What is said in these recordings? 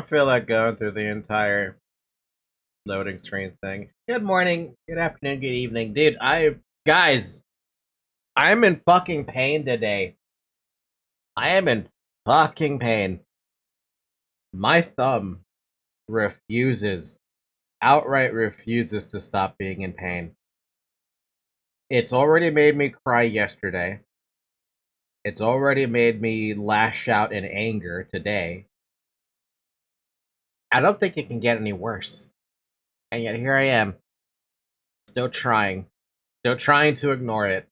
I feel like going through the entire loading screen thing. Good morning, good afternoon, good evening. Dude, guys, I'm in fucking pain today. I am in fucking pain. My thumb outright refuses to stop being in pain. It's already made me cry yesterday. It's already made me lash out in anger today. I don't think it can get any worse. And yet here I am, still trying to ignore it.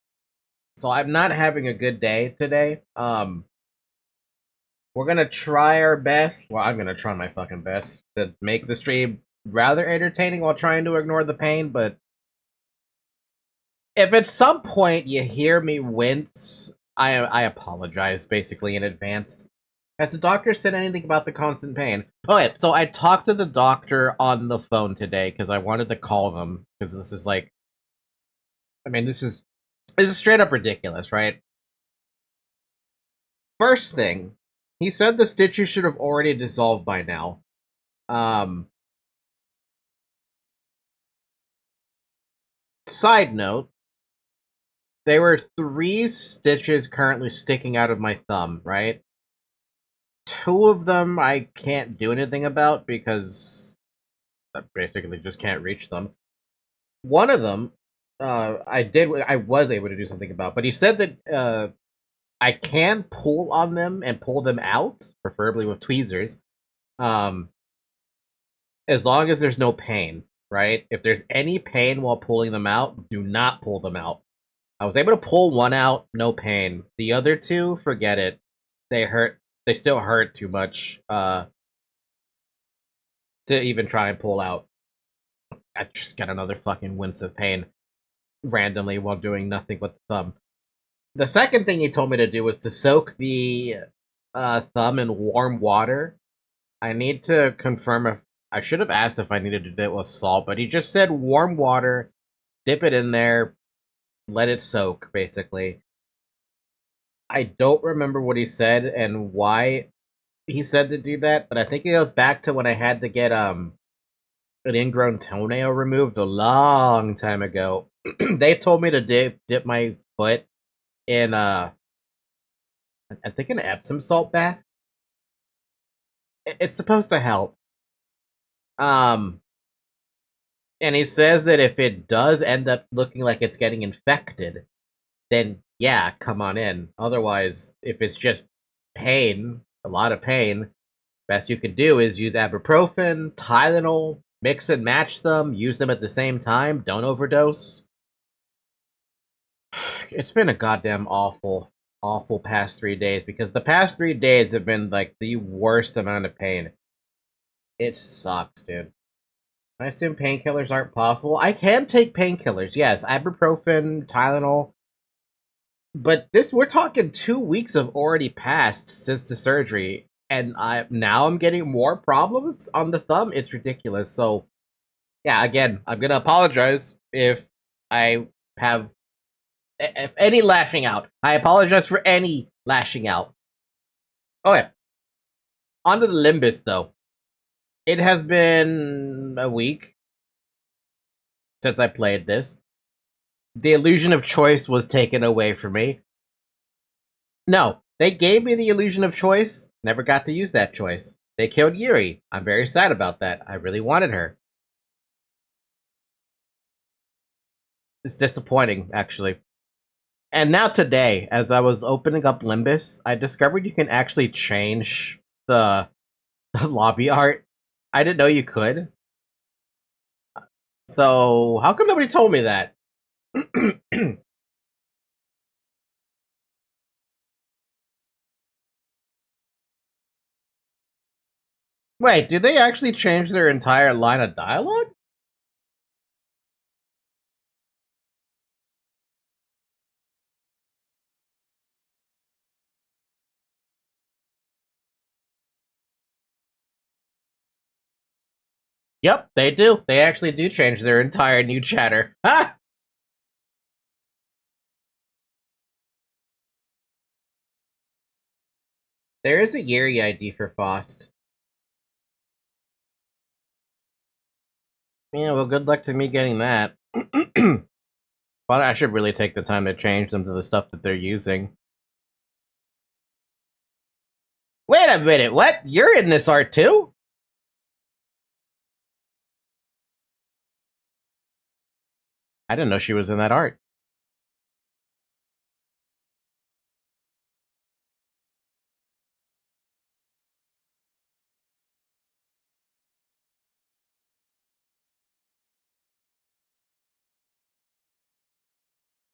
So I'm not having a good day today. We're gonna try our best. Well, I'm gonna try my fucking best to make the stream rather entertaining while trying to ignore the pain, but if at some point you hear me wince, I apologize basically in advance. Has the doctor said anything about the constant pain? Oh yeah, so I talked to the doctor on the phone today because I wanted to call them because this is like, I mean, this is straight up ridiculous, right? First thing, he said the stitches should have already dissolved by now. Side note, there were 3 stitches currently sticking out of my thumb, right? 2 of them I can't do anything about because I basically just can't reach them. One of them, I was able to do something about, but he said that I can pull on them and pull them out, preferably with tweezers. as long as there's no pain, right? If there's any pain while pulling them out, do not pull them out. I was able to pull one out, no pain. The other two, forget it. They hurt. They still hurt too much to even try and pull out. I just got another fucking wince of pain randomly while doing nothing with the thumb. The second thing he told me to do was to soak the thumb in warm water. I need to confirm if I should have asked if I needed to do it with salt, but he just said warm water, dip it in there, let it soak, basically. I don't remember what he said and why he said to do that, but I think it goes back to when I had to get an ingrown toenail removed a long time ago. They told me to dip my foot in I think an Epsom salt bath. It's supposed to help. And he says that if it does end up looking like it's getting infected, then yeah, come on in. Otherwise, if it's just pain, a lot of pain, best you could do is use ibuprofen, Tylenol, mix and match them, use them at the same time, don't overdose. It's been a goddamn awful past 3 days, because the past 3 days have been like the worst amount of pain. It sucks, dude. I assume painkillers aren't possible. I can take painkillers, yes, ibuprofen, Tylenol. But we're talking 2 weeks have already passed since the surgery, and now I'm getting more problems on the thumb. It's ridiculous. So, yeah, again, I'm gonna apologize if I have any lashing out. I apologize for any lashing out. Okay. On to the Limbus, though. It has been a week since I played this. The illusion of choice was taken away from me. No, they gave me the illusion of choice. Never got to use that choice. They killed Yuri. I'm very sad about that. I really wanted her. It's disappointing, actually. And now today, as I was opening up Limbus, I discovered you can actually change the lobby art. I didn't know you could. So, how come nobody told me that? Wait, did they actually change their entire line of dialogue? Yep, they do. They actually do change their entire new chatter. Ha! There is a Yuri ID for Faust. Yeah, well, good luck to me getting that. But I should really take the time to change them to the stuff that they're using. Wait a minute, what? You're in this art too? I didn't know she was in that art.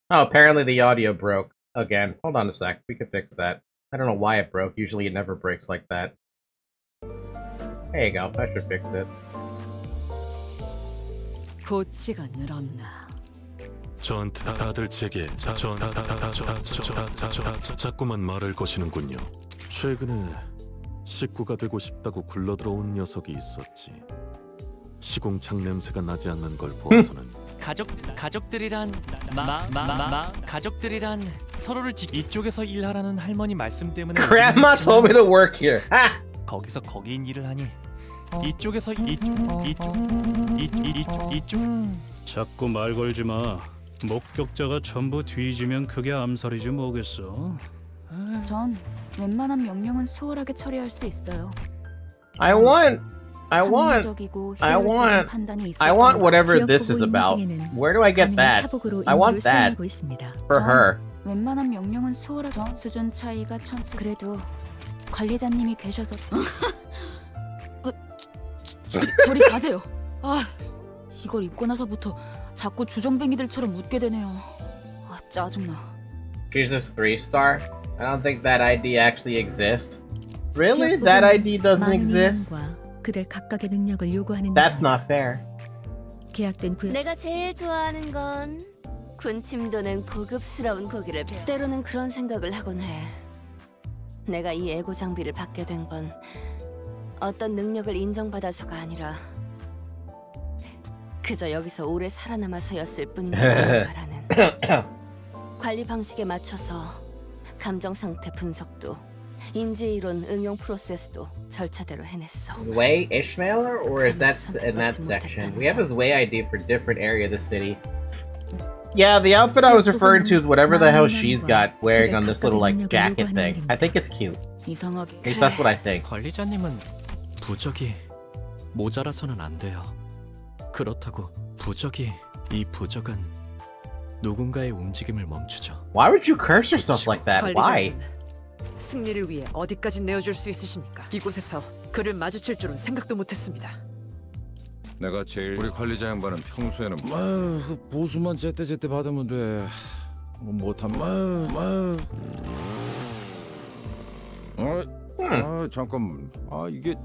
Oh, apparently the audio broke again. Hold on a sec, we could fix that. I don't know why it broke. Usually it never breaks like that. There you go. I should fix it. 보치가 늘었나? 저한테 다들 제게 자꾸만 말을 거시는군요. 최근에 식구가 되고 싶다고 굴러들어온 녀석이 있었지. 시궁창 냄새가 나지 않는 걸 보아서는 가족들이란 가족들이란 서로를 이쪽에서 일하라는 할머니 말씀 때문에 Grandma told me to work here. Ha! 거기서 거기인 일을 하니 이쪽에서 이쪽 자꾸 말 걸지 마. 목격자가 전부 뒤지면 그게 암살이지 뭐겠어. 전 웬만한 명령은 수월하게 처리할 수 있어요. I want whatever this is about. Where do I get that? I want that for her. 웬만한 명령은 수월하죠. 수준 차이가 그래도 관리자님이 계셔서 저리 가세요. 아, 이걸 입고 나서부터 자꾸 주정뱅이들처럼 웃게 되네요. 아, 짜증나. Jesus 3-star? I don't think that ID actually exists. Really? That ID doesn't exist? 그들 각각의 능력을 요구하는 That's not fair. 계약된 구역. 내가 제일 좋아하는 건 군침도는 고급스러운 고기를 배워. 때로는 그런 생각을 하곤 해. 내가 이 에고 장비를 받게 된 건 어떤 능력을 인정받아서가 아니라 그저 여기서 오래 살아남아서였을 뿐이라는 관리 방식에 맞춰서 감정 상태 분석도 인지 이론 응용 프로세스도 절차대로 해냈어. Zway Ishmael, or is that in that section? We have a Zway ID for different area of the city. Yeah, the outfit I was referring to is whatever the hell she's got wearing on this little like jacket thing. I think it's cute. 이상하게. At least that's what I think. 관리자님은 부적이 모자라서는 안 돼요. 그렇다고 이 부적은 누군가의 움직임을 멈추죠. Why would you curse yourself like that? Why? 승리를 위해 어디까지 내어줄 수 있으십니까? 이곳에서 그를 마주칠 줄은 생각도 못했습니다. 내가 제일 우리 관리자 양반은 평소에는 보수만 제때 받으면 돼. 못하면 잠깐 이게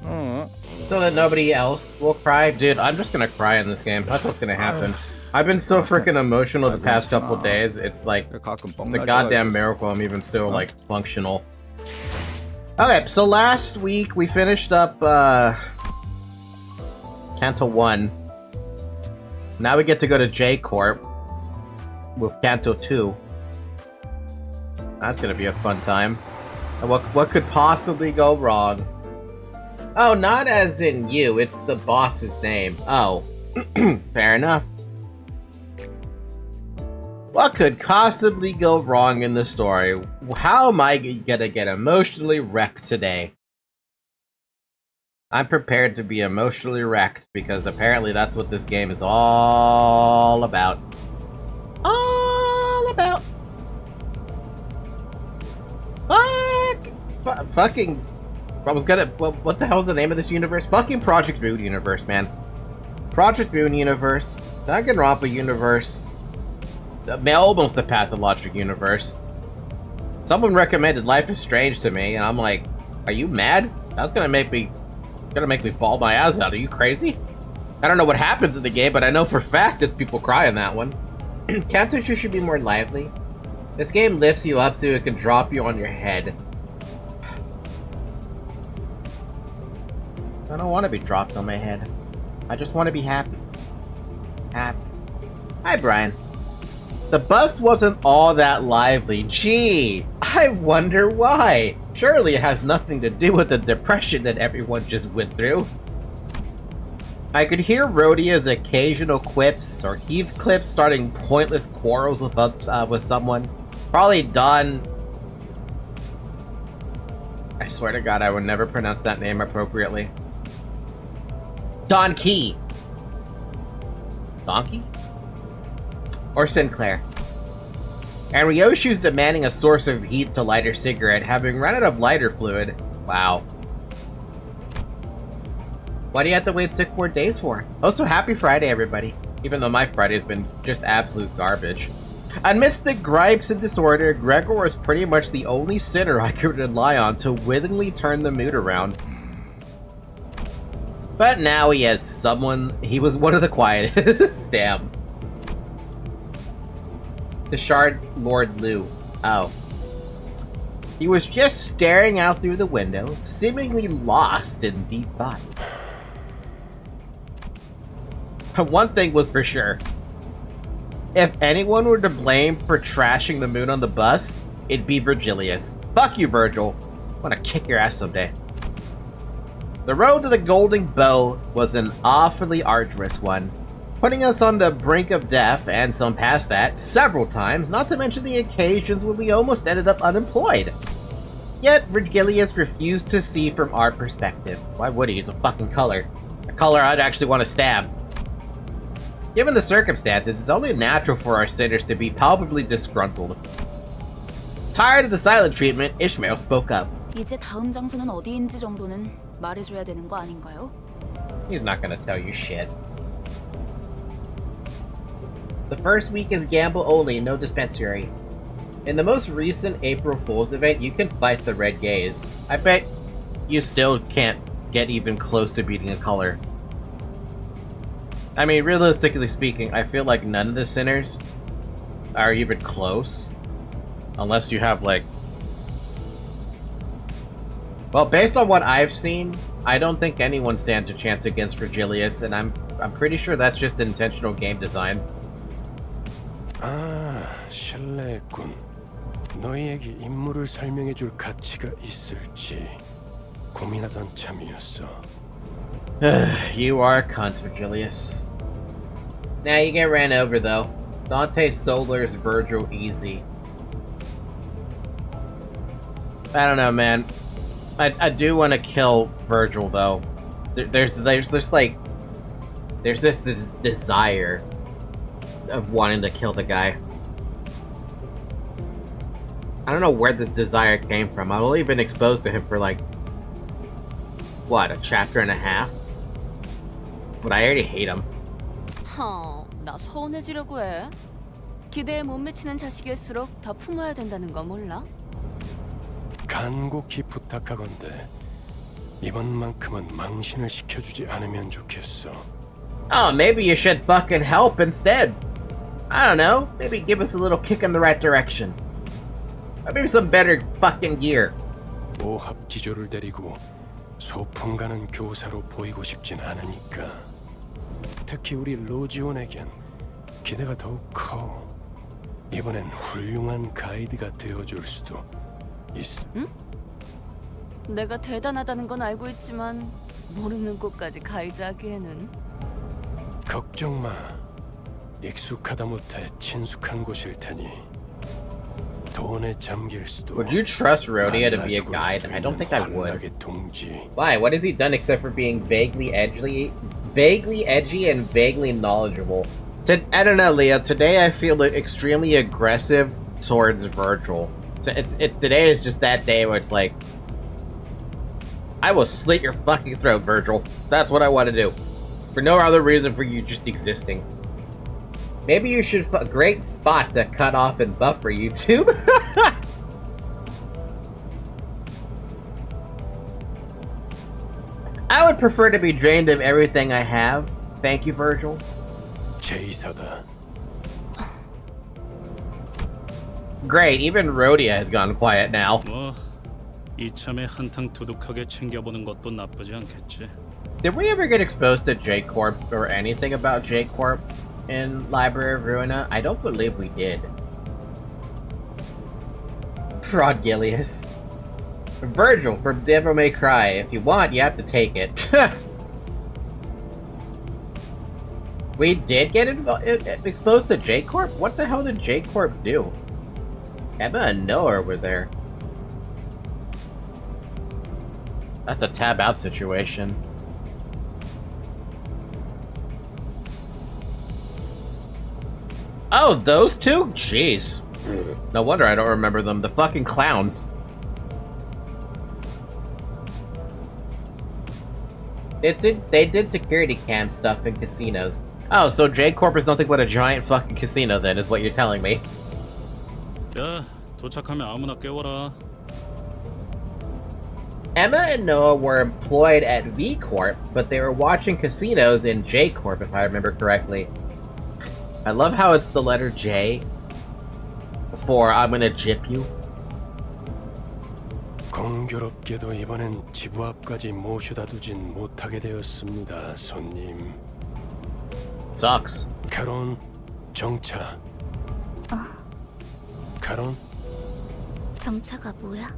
So that nobody else will cry? Dude, I'm just gonna cry in this game. That's what's gonna happen. I've been so freaking emotional the past couple days. It's like, it's a goddamn miracle I'm even still like functional. Okay, so last week we finished up Canto 1. Now we get to go to J Corp with Canto 2. That's gonna be a fun time. And what could possibly go wrong? Oh, not as in you, it's the boss's name. Oh, fair enough. What could possibly go wrong in the story? How am I gonna get emotionally wrecked today? I'm prepared to be emotionally wrecked because apparently that's what this game is all about. All about. Fucking. I was gonna. What the hell's the name of this universe? Fucking Project Moon universe, man. Project Moon universe. Danganronpa universe. Almost the Pathologic universe. Someone recommended Life is Strange to me, and I'm like, are you mad? That's gonna make me bawl my eyes out. Are you crazy? I don't know what happens in the game, but I know for a fact that people cry in that one. Canto should be more lively. This game lifts you up so it can drop you on your head. I don't want to be dropped on my head. I just want to be happy. Happy. Hi, Brian. The bus wasn't all that lively. Gee, I wonder why. Surely it has nothing to do with the depression that everyone just went through. I could hear Rhodia's occasional quips or Heathcliff starting pointless quarrels with someone. Probably Don. I swear to God, I would never pronounce that name appropriately. Don Key. Donkey? Or Sinclair. And Ryoshu's demanding a source of heat to light her cigarette, having run out of lighter fluid. Wow. Why do you have to wait 6 more days for? Also, happy Friday, everybody. Even though my Friday has been just absolute garbage. Amidst the gripes and disorder, Gregor was pretty much the only sinner I could rely on to willingly turn the mood around. But now he has someone. He was one of the quietest. Damn. The Shard Lord Liu. Oh. He was just staring out through the window, seemingly lost in deep thought. One thing was for sure. If anyone were to blame for trashing the moon on the bus, it'd be Virgilius. Fuck you, Virgil. I wanna kick your ass someday. The road to the Golden Bow was an awfully arduous one, putting us on the brink of death, and some past that, several times, not to mention the occasions when we almost ended up unemployed. Yet, Virgilius refused to see from our perspective. Why would he? He's a fucking color. A color I'd actually want to stab. Given the circumstances, it's only natural for our sinners to be palpably disgruntled. Tired of the silent treatment, Ishmael spoke up. 이제 다음 장소는 어디인지 정도는 말해줘야 되는 거 아닌가요? He's not gonna tell you shit. The first week is gamble only, no dispensary. In the most recent April Fool's event, you can fight the red gaze. I bet you still can't get even close to beating a color. I mean, realistically speaking, I feel like none of the sinners are even close. Unless you have, like... Well, based on what I've seen, I don't think anyone stands a chance against Virgilius, and I'm pretty sure that's just intentional game design. 아, 실례했군. 너희에게 인물을 설명해줄 가치가 있을지 고민하던 참이었어. You are a cunt, Virgilius. Nah, you get ran over, though. Dante Solar's Virgil easy. I don't know, man. I do want to kill Virgil, though. There's this desire of wanting to kill the guy. I don't know where this desire came from. I've only been exposed to him for like, what, a chapter and a half? But I already hate him. 나 서운해지려고 해. 기대에 못 미치는 자식일수록 더 품어야 된다는 거 몰라? 간곡히 부탁하건대 이번만큼은 망신을 시켜주지 않으면 좋겠어. Oh, maybe you should fucking help instead. I don't know. Maybe give us a little kick in the right direction. Or maybe some better fucking gear. 오합지졸을 데리고 소풍 가는 교사로 보이고 싶진 않으니까. 특히 우리 로지온에겐 기대가 더욱 커. 이번엔 훌륭한 가이드가 되어줄 수도 있어. 응? 내가 대단하다는 건 알고 있지만 모르는 곳까지 가이드하기에는. 걱정 마. 익숙하다 못해 친숙한 곳일 테니. 돈에 잠길 수도. Would you trust Rhodia to be a guide? I don't think I would. Why? What has he done except for being vaguely edgy and vaguely knowledgeable? I don't know, Leah. Today I feel extremely aggressive towards Virgil. Today is just that day where it's like, I will slit your fucking throat, Virgil. That's what I want to do. For no other reason for you just existing. Maybe you should... Great spot to cut off and buffer YouTube. I would prefer to be drained of everything I have. Thank you, Virgil. 제이사다. Great, even Rhodia has gone quiet now. 뭐 이참에 한탕 두둑하게 챙겨보는 것도 나쁘지 않겠지. Did we ever get exposed to J-Corp or anything about J-Corp in Library of Ruina? I don't believe we did. Fraudgilius. Virgil from Devil May Cry. If you want, you have to take it. We did get exposed to J-Corp? What the hell did J-Corp do? Emma and Noah were there. That's a tab out situation. Oh, those two? Jeez. No wonder I don't remember them. The fucking clowns. They did security cam stuff in casinos. Oh, so J-Corp is nothing but a giant fucking casino then, is what you're telling me. 야, 도착하면 아무나 깨워라. Emma and Noah were employed at V-Corp, but they were watching casinos in J-Corp, if I remember correctly. I love how it's the letter J for I'm gonna jip you. 공교롭게도 이번엔 지부 앞까지 모셔다 두진 못하게 되었습니다, 손님. Sucks. 카론, 정차. 카론? 정차가 뭐야?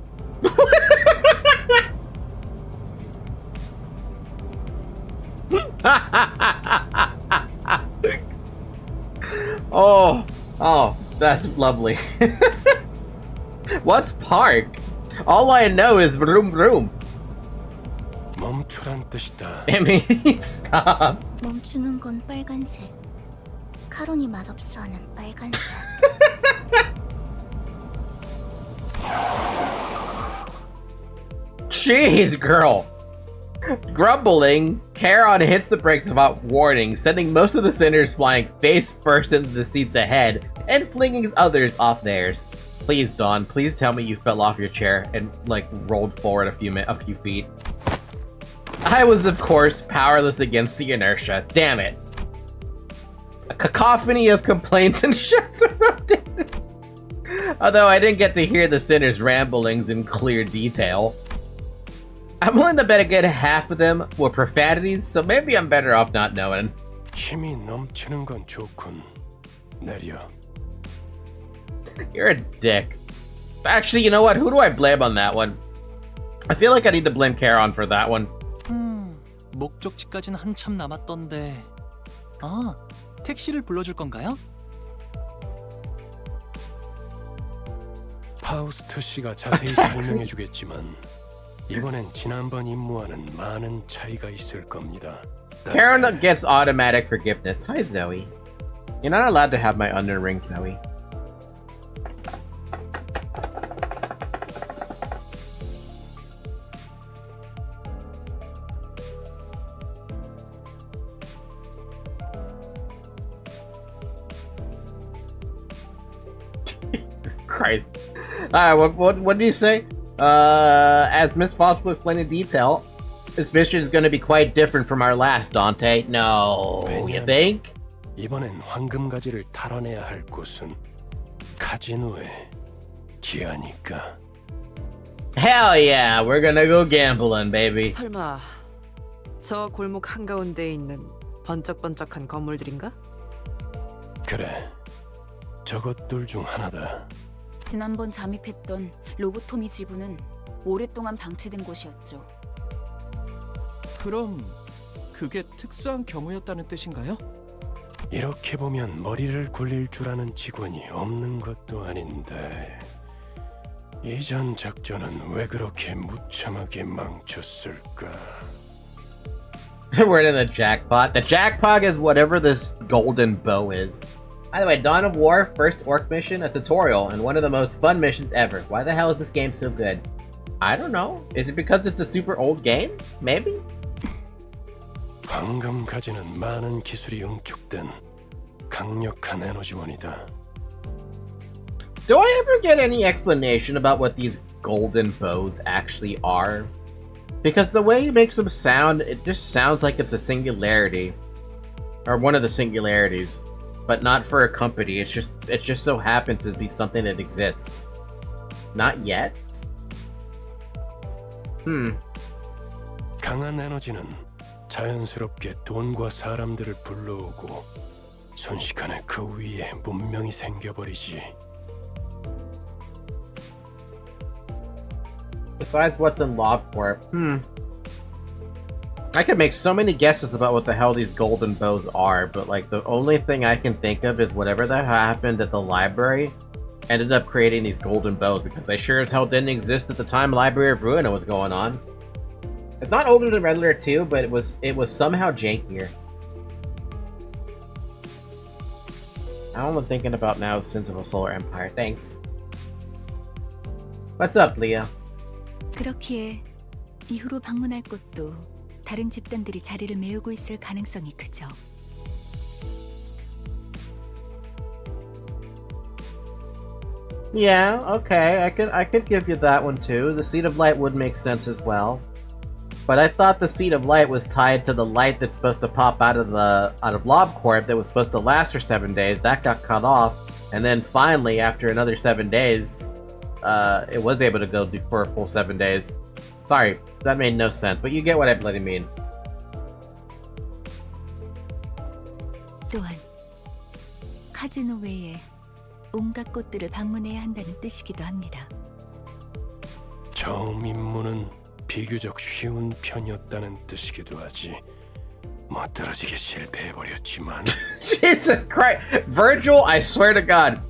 Oh, that's lovely. What's park? All I know is vroom vroom. 멈추란 뜻이다. It means stop. 멈추는 건 빨간색. 카론이 맛없어하는 빨간색. Jeez, girl. Grumbling, Charon hits the brakes without warning, sending most of the sinners flying face first into the seats ahead and flinging others off theirs. Please, Dawn, please tell me you fell off your chair and, like, rolled forward a few feet. I was, of course, powerless against the inertia. Damn it. A cacophony of complaints and shouts erupted. Although I didn't get to hear the sinners' ramblings in clear detail. I'm willing to bet a good half of them were profanities, so maybe I'm better off not knowing. 힘이 넘치는 건 좋군. 내려. You're a dick. Actually, you know what? Who do I blame on that one? I feel like I need to blame Charon for that one. 목적지까지는 한참 남았던데. 아, 택시를 불러줄 건가요? 파우스트 씨가 자세히 설명해주겠지만 이번엔 지난번 임무와는 많은 차이가 있을 겁니다. Charon gets automatic forgiveness. Hi, Zoe. You're not allowed to have my under ring, Zoe. Jesus Christ. What do you say? As Miss Foss will explain in detail, this mission is going to be quite different from our last, Dante. No, you think? 이번엔 황금가지를 탈환해야 할 곳은 카지노의 기아니까. Hell yeah, we're gonna go gambling, baby. 설마 저 골목 한가운데에 있는 번쩍번쩍한 건물들인가? 그래, 저것들 중 하나다. 지난번 잠입했던 로보토미 지부는 오랫동안 방치된 곳이었죠. 그럼 그게 특수한 경우였다는 뜻인가요? 이렇게 보면 머리를 굴릴 줄 아는 직원이 없는 것도 아닌데 이전 작전은 왜 그렇게 무참하게 망쳤을까? We're in the jackpot. The jackpot is whatever this golden bow is. By the way, Dawn of War, first orc mission, a tutorial, and one of the most fun missions ever. Why the hell is this game so good? I don't know. Is it because it's a super old game? Maybe? 황금가지는 많은 기술이 응축된 강력한 에너지원이다. Do I ever get any explanation about what these golden bows actually are? Because the way he makes them sound, it just sounds like it's a singularity. Or one of the singularities. But not for a company, it just so happens to be something that exists. Not yet? 강한 에너지는 자연스럽게 돈과 사람들을 불러오고 순식간에 그 위에 문명이 생겨버리지. Besides what's in Lobcorp, I could make so many guesses about what the hell these golden bows are, but like the only thing I can think of is whatever that happened at the library ended up creating these golden bows, because they sure as hell didn't exist at the time Library of Ruina was going on. It's not older than Red Letter 2, but it was somehow jankier. All I'm thinking about now is Sins of a Solar Empire. Thanks. What's up, Leo? 그렇기에 이후로 방문할 곳도 다른 집단들이 자리를 메우고 있을 가능성이 크죠. Yeah, okay, I could give you that one too. The Seed of Light would make sense as well. But I thought the Seed of Light was tied to the light that's supposed to pop out of Lobcorp that was supposed to last for 7 days. That got cut off, and then finally, after another 7 days, it was able to go for a full 7 days. Sorry, that made no sense, but you get what I bloody mean. 또한 카지노 외에 온갖 곳들을 방문해야 한다는 뜻이기도 합니다. 처음 임무는 비교적 쉬운 편이었다는 뜻이기도 하지. 멋들어지게 실패해버렸지만. Jesus Christ! Virgil, I swear to God,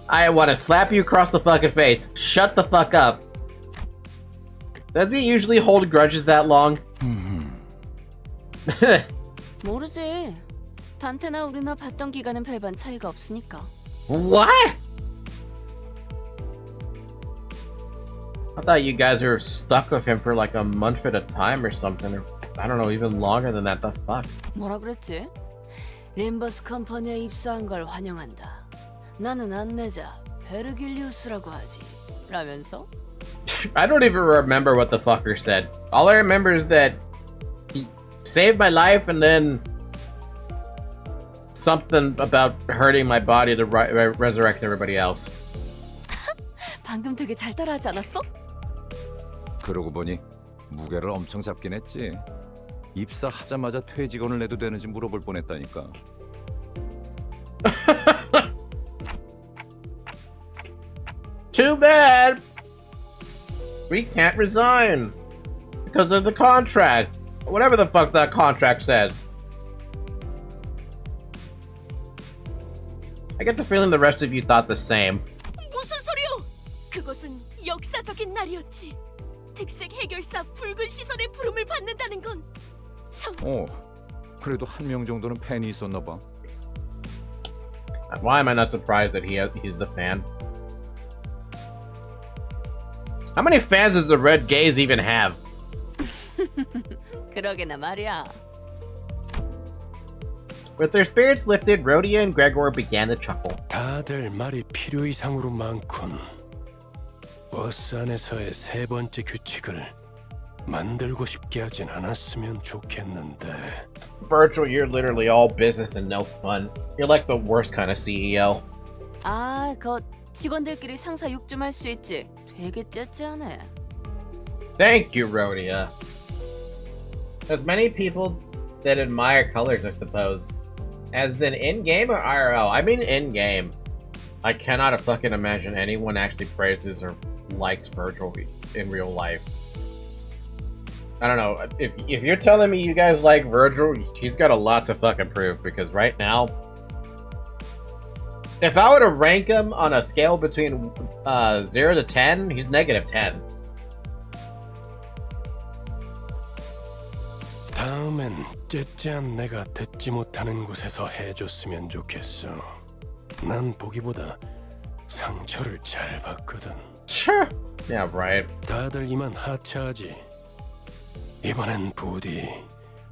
I want to slap you across the fucking face. Shut the fuck up. Does he usually hold grudges that long? 모르지. 단테나 우리나 봤던 기간은 별반 차이가 없으니까. What? I thought you guys were stuck with him for like a month at a time or something. Or, I don't know, even longer than that. The fuck? 뭐라 그랬지? 림버스 컴퍼니에 입사한 걸 환영한다. 나는 안내자 베르길리우스라고 하지. 라면서? I don't even remember what the fucker said. All I remember is that he saved my life and then something about hurting my body to resurrect everybody else. 방금 되게 잘 따라하지 않았어? 그러고 보니 무게를 엄청 잡긴 했지. 입사하자마자 퇴직원을 내도 되는지 물어볼 뻔했다니까. Too bad. We can't resign because of the contract. Whatever the fuck that contract says. I get the feeling the rest of you thought the same. 무슨 소리요? 그것은 역사적인 날이었지. 특색 해결사 붉은 시선의 부름을 받는다는 건 참. 그래도 한 명 정도는 팬이 있었나 봐. Why am I not surprised that he's the fan? How many fans does the Red Gaze even have? 그러게나 말이야. With their spirits lifted, Rhodia and Gregor began to chuckle. 다들 말이 필요 이상으로 많군. 버스 안에서의 세 번째 규칙을 만들고 싶게 하진 않았으면 좋겠는데. Virgil, you're literally all business and no fun. You're like the worst kind of CEO. 아, 그 직원들끼리 상사 욕 좀 할 수 있지. 되게 째째하네. Thank you, Rhodia. There's many people that admire colors, I suppose. As in in-game or IRL? I mean in-game. I cannot fucking imagine anyone actually praises or likes Virgil in real life. I don't know, if you're telling me you guys like Virgil, he's got a lot to fucking prove, because right now, if I were to rank him on a scale between 0 to 10, he's negative 10. 다음엔 째째한 내가 듣지 못하는 곳에서 해줬으면 좋겠어. 난 보기보다 상처를 잘 받거든. Sure. Yeah, right. 다들 이만 하차하지. 이번엔 부디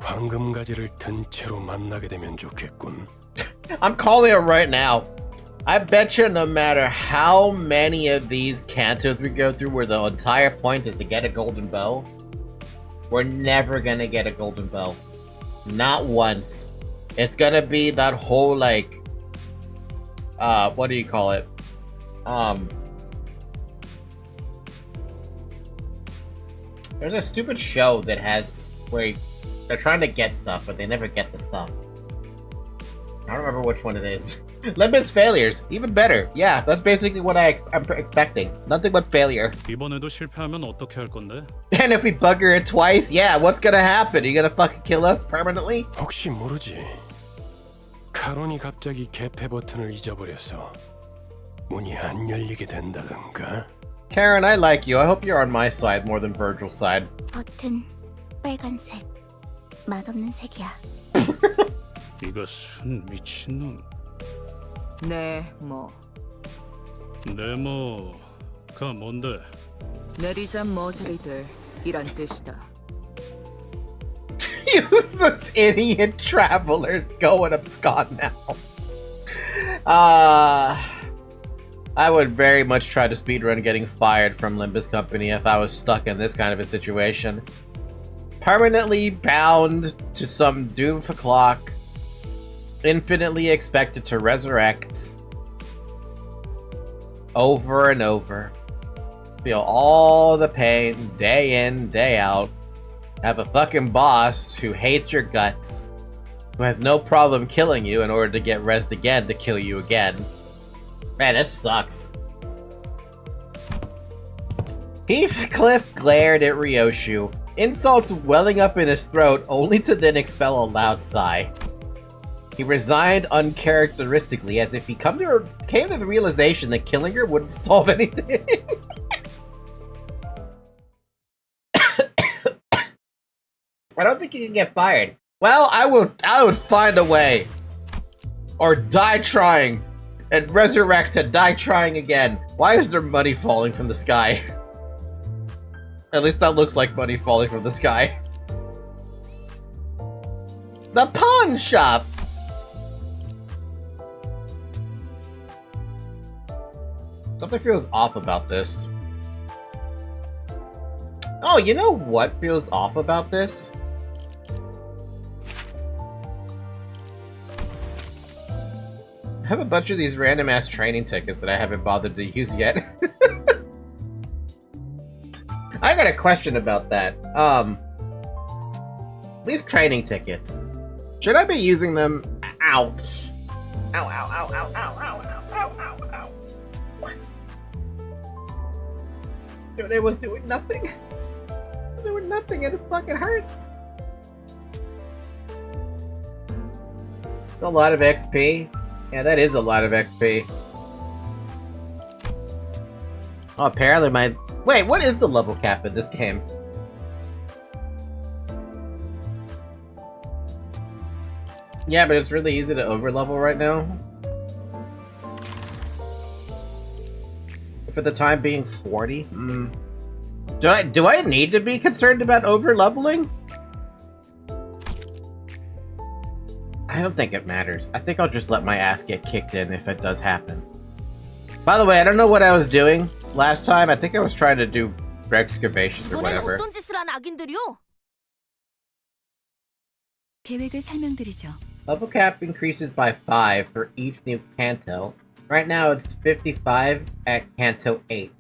황금가지를 든 채로 만나게 되면 좋겠군. I'm calling it right now. I bet you no matter how many of these cantos we go through where the entire point is to get a golden bow, we're never gonna get a golden bow. Not once. It's gonna be that whole, like, what do you call it? There's a stupid show that has, where they're trying to get stuff, but they never get the stuff. I don't remember which one it is. Limbus failures, even better. Yeah, that's basically what I'm expecting. Nothing but failure. 이번에도 실패하면 어떻게 할 건데? And if we bugger it twice, yeah, what's gonna happen? Are you gonna fucking kill us permanently? 혹시 모르지. 카론이 갑자기 개폐 버튼을 잊어버려서 문이 안 열리게 된다던가. Karen, I like you. I hope you're on my side more than Virgil's side. 버튼 빨간색. 맛없는 색이야. 이것은 미친놈. 네, 뭐 네모가 뭔데? 내리잔 머저리들 이란 뜻이다. Useless idiot travelers going abscond now. I would very much try to speedrun getting fired from Limbus Company if I was stuck in this kind of a situation. Permanently bound to some doom for clock, infinitely expected to resurrect over and over, feel all the pain day in, day out, have a fucking boss who hates your guts, who has no problem killing you in order to get rezzed again to kill you again. Man, this sucks. Heathcliff glared at Ryoshu, insults welling up in his throat only to then expel a loud sigh. He resigned uncharacteristically, as if he came to the realization that killing her wouldn't solve anything. I don't think you can get fired. Well, I would find a way. Or die trying. And resurrect and die trying again. Why is there money falling from the sky? At least that looks like money falling from the sky. The pawn shop! Something feels off about this. Oh, you know what feels off about this? I have a bunch of these random ass training tickets that I haven't bothered to use yet. I got a question about that. These training tickets. Should I be using them? Ouch. Ow, ow, ow, ow, ow, ow, ow, ow, ow, ow. What? Dude, it was doing nothing. It was doing nothing and it fucking hurts. It's a lot of XP. Yeah, that is a lot of XP. Oh, apparently my... Wait, what is the level cap in this game? Yeah, but it's really easy to overlevel right now. For the time being, 40? Do I need to be concerned about overleveling? I don't think it matters. I think I'll just let my ass get kicked in if it does happen. By the way, I don't know what I was doing last time. I think I was trying to do excavations or whatever. 어떤 짓을 한 악인들이요? 계획을 설명드리죠. Level cap increases by 5 for each new Kanto. Right now it's 55 at Kanto 8.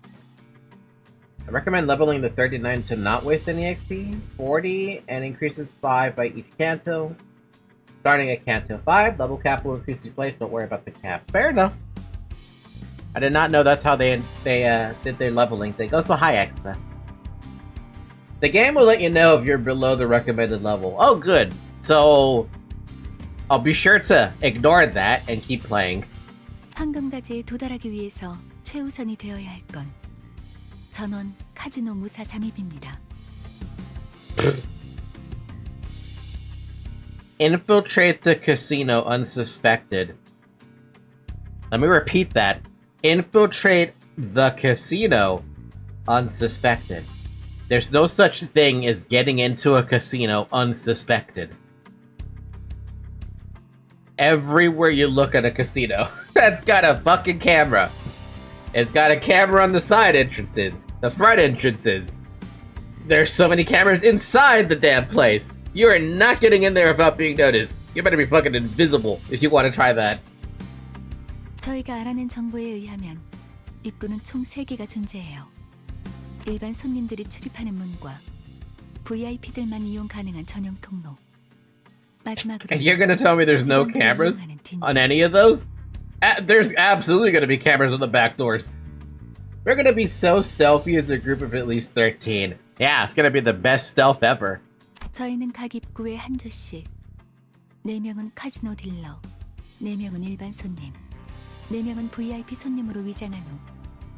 I recommend leveling the 39 to not waste any XP. 40 and increases 5 by each Kanto. Starting at Kanto 5, level cap will increase each place, don't worry about the cap. Fair enough. I did not know that's how they did their leveling thing. Also, hi, Exa. The game will let you know if you're below the recommended level. Oh, good. So, I'll be sure to ignore that and keep playing. 황금가지에 도달하기 위해서 최우선이 되어야 할 건 전원 카지노 무사 잠입입니다. Infiltrate the casino unsuspected. Let me repeat that. Infiltrate the casino unsuspected. There's no such thing as getting into a casino unsuspected. Everywhere you look at a casino, that's got a fucking camera. It's got a camera on the side entrances, the front entrances. There's so many cameras inside the damn place. You are not getting in there without being noticed. You better be fucking invisible if you want to try that. 저희가 알아낸 정보에 의하면 입구는 총 3개가 존재해요. 일반 손님들이 출입하는 문과 VIP들만 이용 가능한 전용 통로. 마지막으로 And you're gonna tell me there's no cameras on any of those? There's absolutely gonna be cameras on the back doors. We're gonna be so stealthy as a group of at least 13. Yeah, it's gonna be the best stealth ever. 저희는 각 입구에 한 조씩 4명은 카지노 딜러, 4명은 일반 손님, 4명은 VIP 손님으로 위장한 후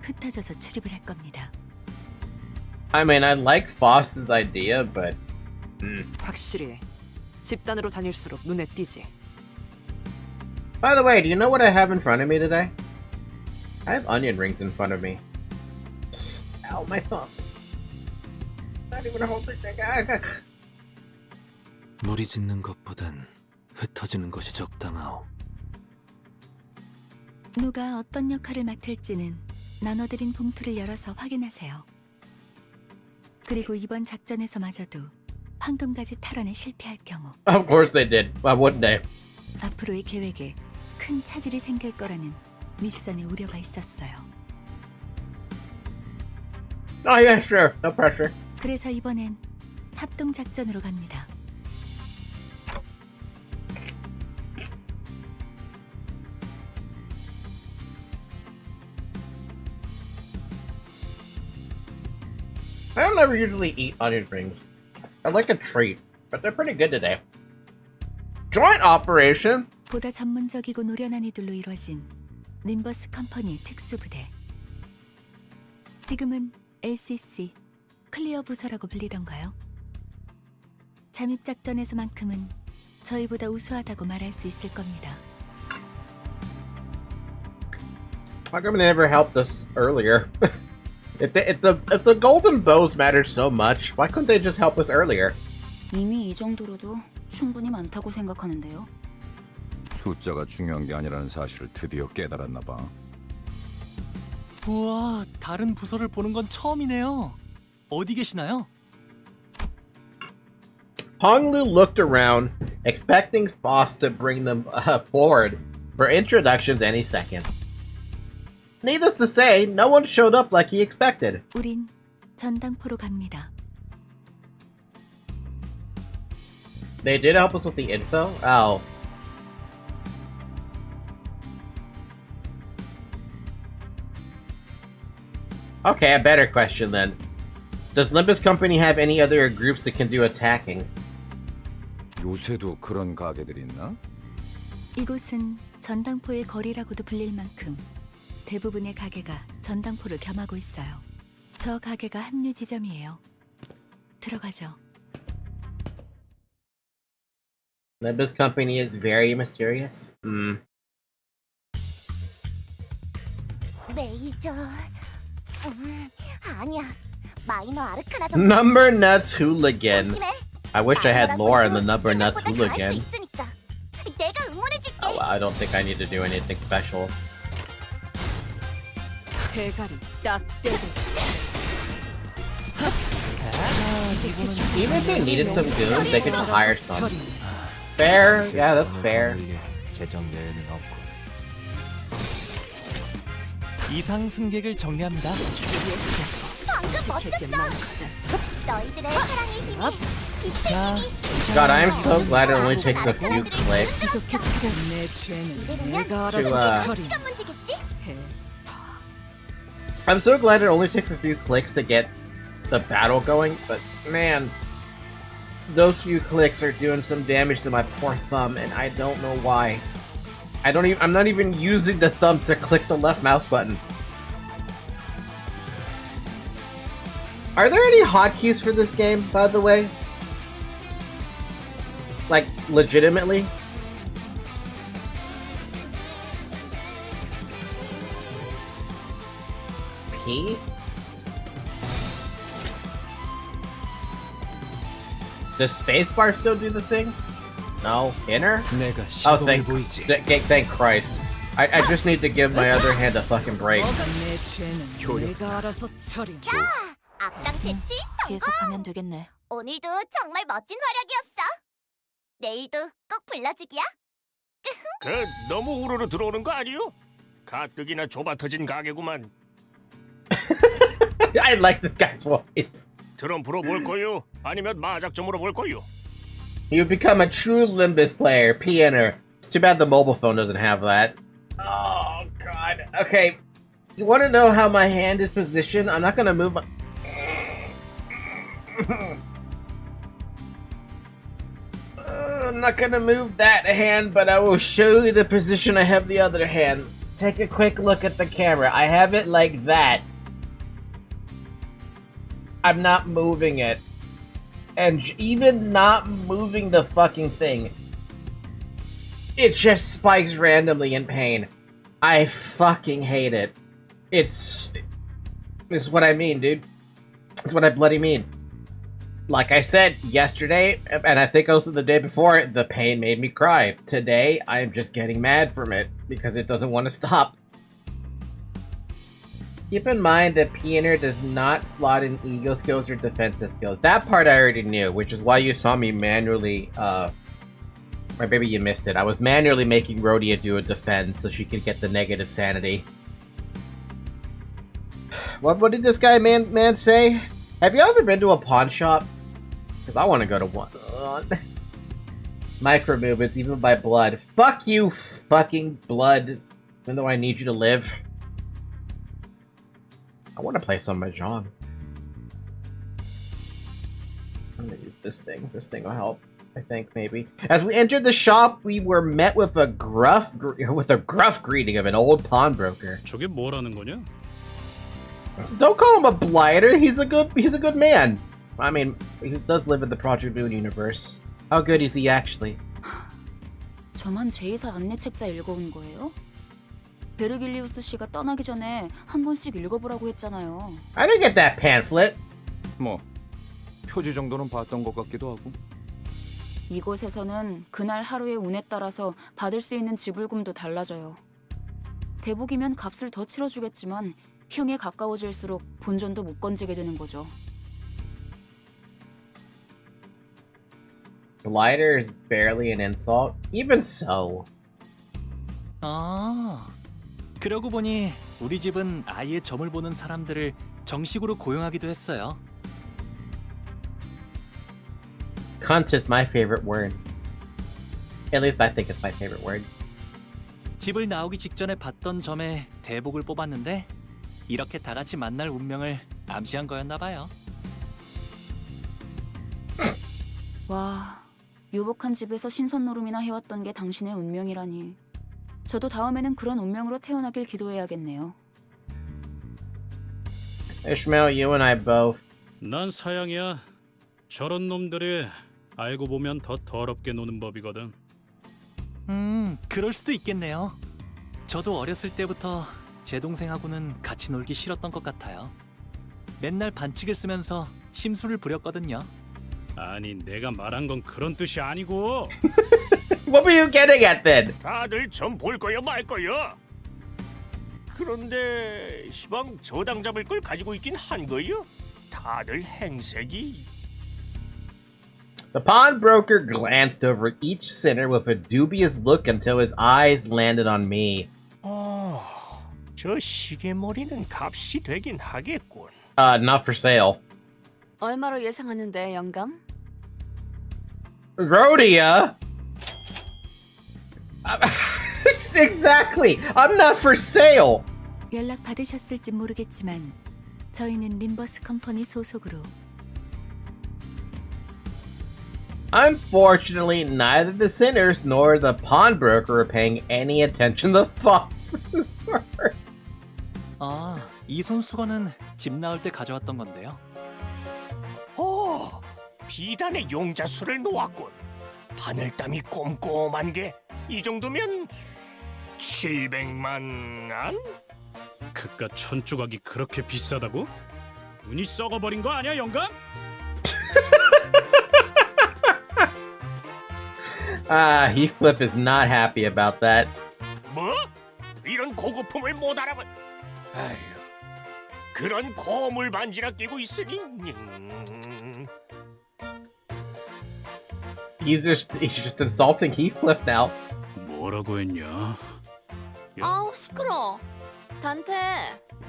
흩어져서 출입을 할 겁니다. I mean, I like Foss's idea, but... 확실히 집단으로 다닐수록 눈에 띄지. By the way, do you know what I have in front of me today? I have onion rings in front of me. Ow, my thumb. Not even holding it. 무리 짓는 것보단 흩어지는 것이 적당하오. 누가 어떤 역할을 맡을지는 나눠드린 봉투를 열어서 확인하세요. 그리고 이번 작전에서마저도 황금가지 탈환에 실패할 경우 Of course they did. Why wouldn't they? 앞으로의 계획에 큰 차질이 생길 거라는 윗선의 우려가 있었어요. Oh yeah, sure. No pressure. 그래서 이번엔 합동 작전으로 갑니다. I don't ever usually eat onion rings. I like a treat, but they're pretty good today. Joint operation? 보다 전문적이고 노련한 이들로 이루어진 림버스 컴퍼니 특수부대. 지금은 LCC, 클리어 부서라고 불리던가요? 잠입 작전에서만큼은 저희보다 우수하다고 말할 수 있을 겁니다. How come they never helped us earlier? If the golden bows matter so much, why couldn't they just help us earlier? 이미 이 정도로도 충분히 많다고 생각하는데요. 숫자가 중요한 게 아니라는 사실을 드디어 깨달았나 봐. 우와, 다른 부서를 보는 건 처음이네요. 어디 계시나요? Honglu looked around, expecting Foss to bring them forward for introductions any second. Needless to say, no one showed up like he expected. 우린 전당포로 갑니다. They did help us with the info? Oh. Okay, a better question then. Does Limbus Company have any other groups that can do attacking? 요새도 그런 가게들이 있나? 이곳은 전당포의 거리라고도 불릴 만큼 대부분의 가게가 전당포를 겸하고 있어요. 저 가게가 합류 지점이에요. 들어가죠. Limbus Company is very mysterious. 메이저. 아니야. 마이너 아르카나 정도. Number Nuts Hooligan. 조심해. I wish I had lore in the Number Nuts 생각보다 잘할 수 Hooligan. 있으니까. 내가 응원해줄게. Oh, I don't think I need to do anything special. 대가리 딱 떼고. Even if they needed some goons, they could just hire some. Fair? Yeah, that's fair. 이상 승객을 정리합니다. 방금 멋졌어. 너희들의 사랑의 힘이 자, God, I'm so glad it only takes a few clicks 내 죄는 내가 to, 알아서 처리. 시간 문제겠지? I'm so glad it only takes a few clicks to get the battle going, but man, those few clicks are doing some damage to my poor thumb, and I don't know why. I'm not even using the thumb to click the left mouse button. Are there any hotkeys for this game, by the way? Like, legitimately? P? Does spacebar still do the thing? No? Inner? Oh, thank Christ. I just need to give my other hand a fucking break. 내 죄는 내가 알아서 처리. 자, 악당 대치 성공. 계속하면 되겠네. 오늘도 정말 멋진 활약이었어. 내일도 꼭 불러주기야. 그 너무 우르르 들어오는 거 아니요? 가뜩이나 좁아터진 가게구만. I like this guy's voice. 트럼프로 볼 거요? 아니면 마작점으로 볼 거요? You become a true Limbus player, PNer. It's too bad the mobile phone doesn't have that. Oh, God. Okay. You want to know how my hand is positioned? I'm not going to move my... I'm not going to move that hand, but I will show you the position I have the other hand. Take a quick look at the camera. I have it like that. I'm not moving it. And even not moving the fucking thing, it just spikes randomly in pain. I fucking hate it. It's what I mean, dude. It's what I bloody mean. Like I said yesterday, and I think also the day before, the pain made me cry. Today, I'm just getting mad from it because it doesn't want to stop. Keep in mind that PNer does not slot in ego skills or defensive skills. That part I already knew, which is why you saw me manually, or maybe you missed it. I was manually making Rhodia do a defense so she could get the negative sanity. What did this guy man say? Have you ever been to a pawn shop? Because I want to go to one. Micro movements, even by blood. Fuck you, fucking blood. Even though I need you to live. I want to play some Mahjong. I'm gonna use this thing. This thing will help, I think, maybe. As we entered the shop, we were met with a gruff greeting of an old pawnbroker. 저게 뭐라는 거냐? Don't call him a blighter. He's a good man. I mean, he does live in the Project Moon universe. How good is he actually? 저만 제2사 안내 책자 읽어온 거예요? 베르길리우스 씨가 떠나기 전에 한 번씩 읽어보라고 했잖아요. I didn't get that pamphlet. 뭐 표지 정도는 봤던 것 같기도 하고. 이곳에서는 그날 하루의 운에 따라서 받을 수 있는 지불금도 달라져요. 대복이면 값을 더 치러주겠지만 흉에 가까워질수록 본전도 못 건지게 되는 거죠. Blighter is barely an insult. Even so. 아, 그러고 보니 우리 집은 아예 점을 보는 사람들을 정식으로 고용하기도 했어요. Cunt is my favorite word. At least I think it's my favorite word. 집을 나오기 직전에 봤던 점에 대복을 뽑았는데 이렇게 다 같이 만날 운명을 암시한 거였나 봐요. 와, 유복한 집에서 신선노름이나 해왔던 게 당신의 운명이라니. 저도 다음에는 그런 운명으로 태어나길 기도해야겠네요. Ishmael, you and I both. 난 사양이야. 저런 놈들이 알고 보면 더 더럽게 노는 법이거든. 그럴 수도 있겠네요. 저도 어렸을 때부터 제 동생하고는 같이 놀기 싫었던 것 같아요. 맨날 반칙을 쓰면서 심술을 부렸거든요. 아니, 내가 말한 건 그런 뜻이 아니고. What were you getting at then? 다들 점 볼 거야 말 거야. 그런데 시방 저당 잡을 걸 가지고 있긴 한 거요. 다들 행색이. The pawnbroker glanced over each sinner with a dubious look until his eyes landed on me. 저 시계머리는 값이 되긴 하겠군. Not for sale. 얼마로 예상하는데, 영감? Rhodia? Exactly! I'm not for sale! 연락 받으셨을지 모르겠지만 저희는 림버스 컴퍼니 소속으로. Unfortunately, neither the sinners nor the pawnbroker are paying any attention to the fox's word. 아, 이 손수건은 집 나올 때 가져왔던 건데요. 오, 비단의 용자수를 놓았군. 바늘땀이 꼼꼼한 게 이 정도면 700만 안? 그깟 천조각이 그렇게 비싸다고? 눈이 썩어버린 거 아니야, 영감? Heathcliff is not happy about that. 뭐? 이런 고급품을 못 알아본. 아휴, 그런 고물 반지나 끼고 있으니. He's just insulting Heathcliff now. 뭐라고 했냐? 아우, 시끄러. 단테,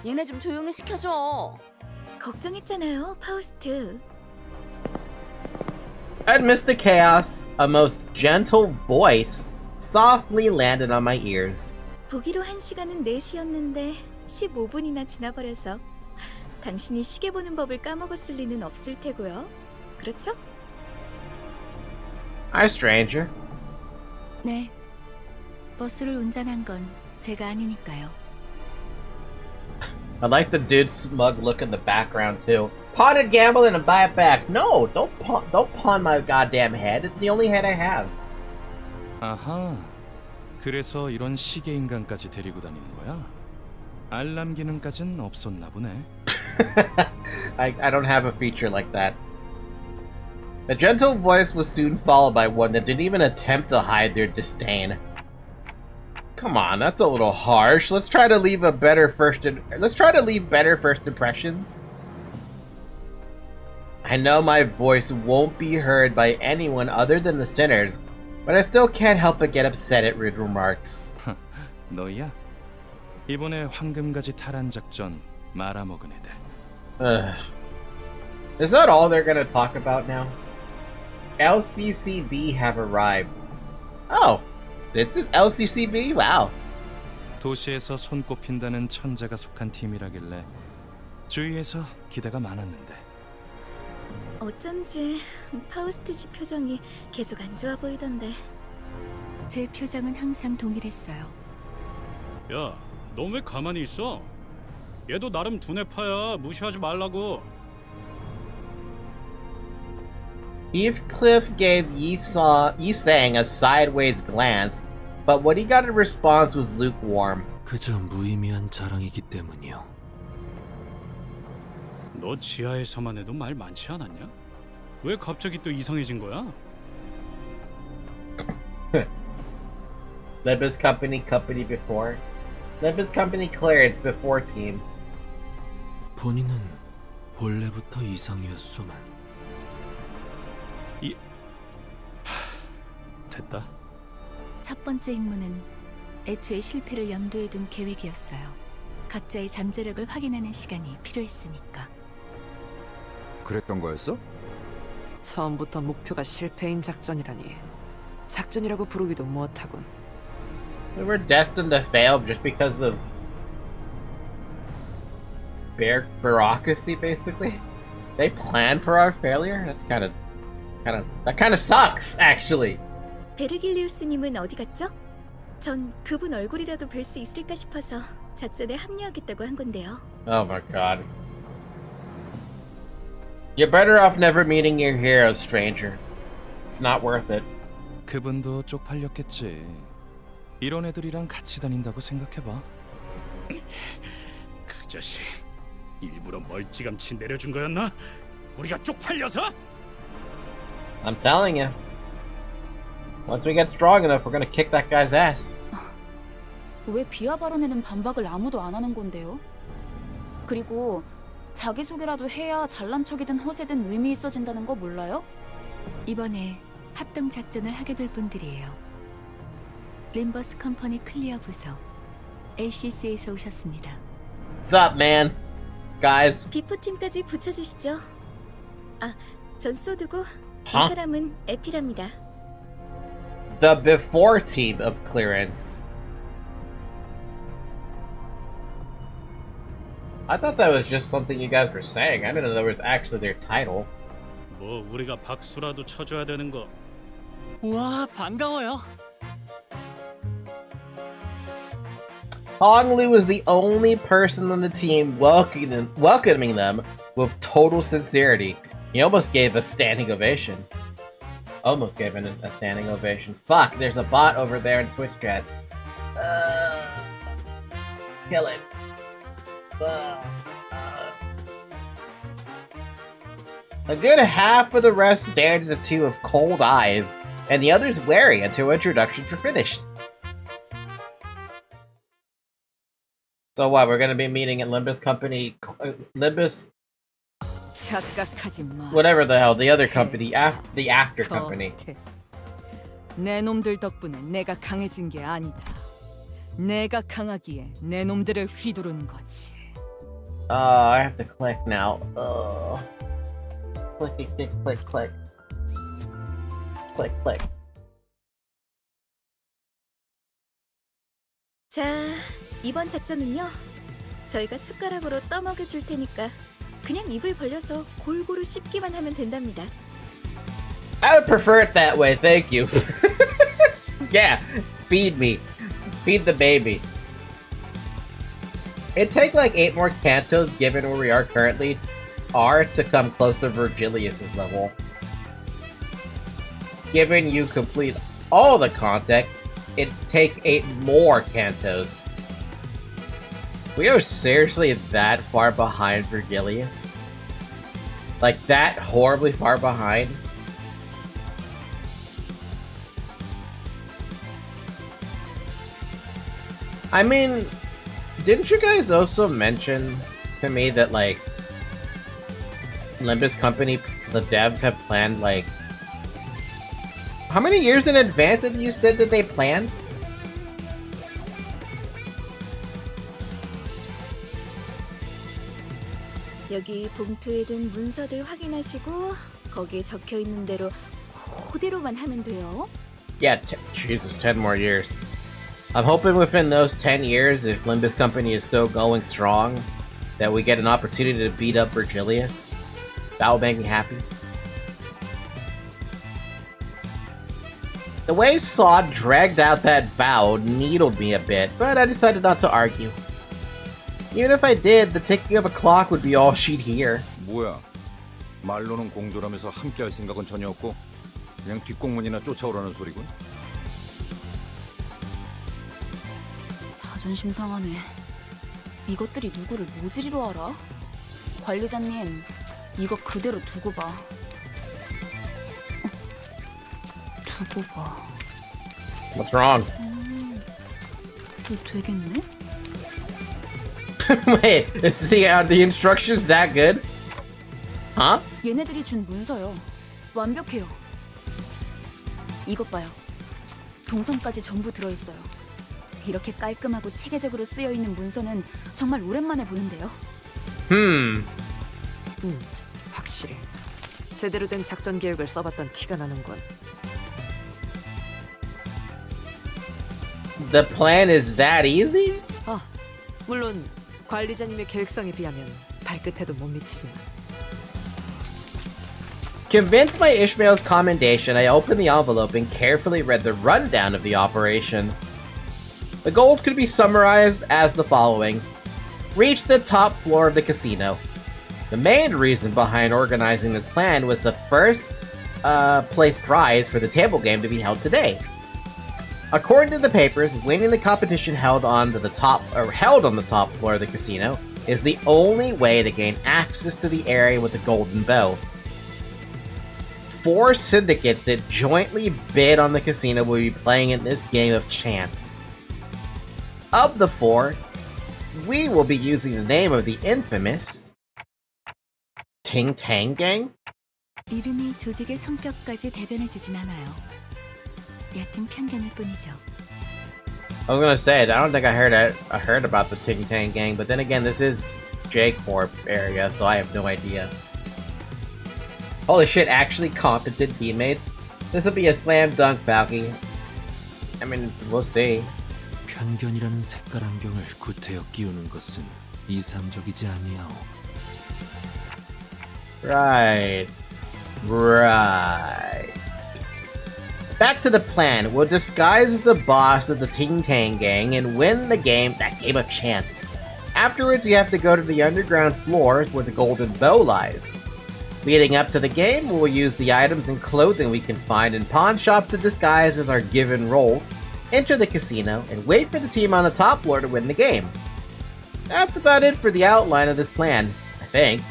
얘네 좀 조용히 시켜줘. 걱정했잖아요, 파우스트. Amidst the chaos, a most gentle voice softly landed on my ears. 보기로 한 시간은 4시였는데 15분이나 지나버려서 당신이 시계 보는 법을 까먹었을 리는 없을 테고요. 그렇죠? Hi, stranger. 네. 버스를 운전한 건 제가 아니니까요. I like the dude's smug look in the background too. Pawn and gamble and buy it back. No, don't pawn my goddamn head. It's the only head I have. 아하, 그래서 이런 시계 인간까지 데리고 다니는 거야? 알람 기능까진 없었나 보네. I don't have a feature like that. The gentle voice was soon followed by one that didn't even attempt to hide their disdain. Come on, that's a little harsh. Let's try to leave better first impressions. I know my voice won't be heard by anyone other than the sinners, but I still can't help but get upset at rude remarks. 너야? 이번에 황금가지 탈환 작전 말아먹은 애들. Is that all they're gonna talk about now? LCCB have arrived. Oh, this is LCCB? Wow. 도시에서 손꼽힌다는 천재가 속한 팀이라길래 주위에서 기대가 많았는데. 어쩐지 파우스트 씨 표정이 계속 안 좋아 보이던데. 제 표정은 항상 동일했어요. 야, 넌 왜 가만히 있어? 얘도 나름 두뇌파야. 무시하지 말라고. Heathcliff gave Yi-sang a sideways glance, but what he got in response was lukewarm. 그저 무의미한 자랑이기 때문이요. 너 지하에서만 해도 말 많지 않았냐? 왜 갑자기 또 이상해진 거야? Limbus Company before. Limbus Company clearance before team. 본인은 본래부터 이상이었소만. 됐다. 첫 번째 임무는 애초에 실패를 염두에 둔 계획이었어요. 각자의 잠재력을 확인하는 시간이 필요했으니까. 그랬던 거였어? 처음부터 목표가 실패인 작전이라니. 작전이라고 부르기도 못하군. We were destined to fail just because of bureaucracy, basically. They planned for our failure? That kind of sucks, actually. 베르길리우스님은 어디 갔죠? 전 그분 얼굴이라도 뵐 수 있을까 싶어서 작전에 합류하겠다고 한 건데요. Oh my god. You're better off never meeting your hero, stranger. It's not worth it. 그분도 쪽팔렸겠지. 이런 애들이랑 같이 다닌다고 생각해봐. 그 자식 일부러 멀찌감치 내려준 거였나? 우리가 쪽팔려서? I'm telling you. Once we get strong enough, we're gonna kick that guy's ass. 왜 비하 발언에는 반박을 아무도 안 하는 건데요? 그리고 자기소개라도 해야 잘난 척이든 허세든 의미 있어진다는 거 몰라요? 이번에 합동 작전을 하게 될 분들이에요. 림버스 컴퍼니 클리어 부서 ACC에서 오셨습니다. What's up, man? Guys. 비포팀까지 붙여주시죠. 아, 전 소드고 이 Huh? 사람은 에피랍니다. The before team of clearance. I thought that was just something you guys were saying. I didn't know that was actually their title. 뭐 우리가 박수라도 쳐줘야 되는 거. 우와, 반가워요. Honglu was the only person on the team welcoming them with total sincerity. He almost gave a standing ovation. Almost gave a standing ovation. Fuck, there's a bot over there in Twitch chat. Kill it. A good half of the rest stared at the two with cold eyes, and the others wary until introductions were finished. So what, we're gonna be meeting at Limbus Company... Limbus... 착각하지 마. Whatever the hell, the other company, the after company. 내 놈들 덕분에 내가 강해진 게 아니다. 내가 강하기에 내 놈들을 휘두르는 거지. I have to click now. Click, click, click, click. Click, click. 자, 이번 작전은요. 저희가 숟가락으로 떠먹여 줄 테니까 그냥 입을 벌려서 골고루 씹기만 하면 된답니다. I would prefer it that way, thank you. Yeah, feed me. Feed the baby. It'd take like 8 more cantos, given where we are currently, to come close to Virgilius's level. Given you complete all the content, it'd take 8 more cantos. We are seriously that far behind Virgilius? Like, that horribly far behind? I mean, didn't you guys also mention to me that, like, Limbus Company, the devs have planned, like... How many years in advance did you said that they planned? 여기 봉투에 든 문서들 확인하시고 거기에 적혀 있는 대로 그대로만 하면 돼요. Yeah, Jesus, 10 more years. I'm hoping within those 10 years, if Limbus Company is still going strong, that we get an opportunity to beat up Virgilius. That would make me happy. The way Saw dragged out that vow needled me a bit, but I decided not to argue. Even if I did, the ticking of a clock would be all she'd hear. 뭐야? 말로는 공조라면서 함께할 생각은 전혀 없고 그냥 뒷공문이나 쫓아오라는 소리군. 자존심 상하네. 이것들이 누구를 모지리로 알아? 관리자님, 이거 그대로 두고 봐. 두고 봐. What's wrong? 이거 되겠네? Wait, are the instructions that good? Huh? 얘네들이 준 문서요. 완벽해요. 이것 봐요. 동선까지 전부 들어있어요. 이렇게 깔끔하고 체계적으로 쓰여있는 문서는 정말 오랜만에 보는데요. 확실해. 제대로 된 작전 계획을 써봤던 티가 나는군. The plan is that easy? 물론 관리자님의 계획성에 비하면 발끝에도 못 미치지만. Convinced by Ishmael's commendation, I opened the envelope and carefully read the rundown of the operation. The gold could be summarized as the following. Reach the top floor of the casino. The main reason behind organizing this plan was the first place prize for the table game to be held today. According to the papers, winning the competition held on the top floor of the casino is the only way to gain access to the area with the golden bow. 4 syndicates that jointly bid on the casino will be playing in this game of chance. Of the 4, we will be using the name of the infamous Ting Tang Gang? 이름이 조직의 성격까지 대변해주진 않아요. 얕은 편견일 뿐이죠. I was gonna say, I don't think I heard about the Ting Tang Gang, but then again, this is J-Corp area, so I have no idea. Holy shit, actually competent teammates? This will be a slam dunk, Falky. I mean, we'll see. 편견이라는 색깔 안경을 구태여 끼우는 것은 이상적이지 아니하오. Right. Back to the plan. We'll disguise as the boss of the Ting Tang Gang and win that game of chance. Afterwards, we have to go to the underground floors where the golden bow lies. Leading up to the game, we'll use the items and clothing we can find in pawn shops to disguise as our given roles, enter the casino, and wait for the team on the top floor to win the game. That's about it for the outline of this plan, I think.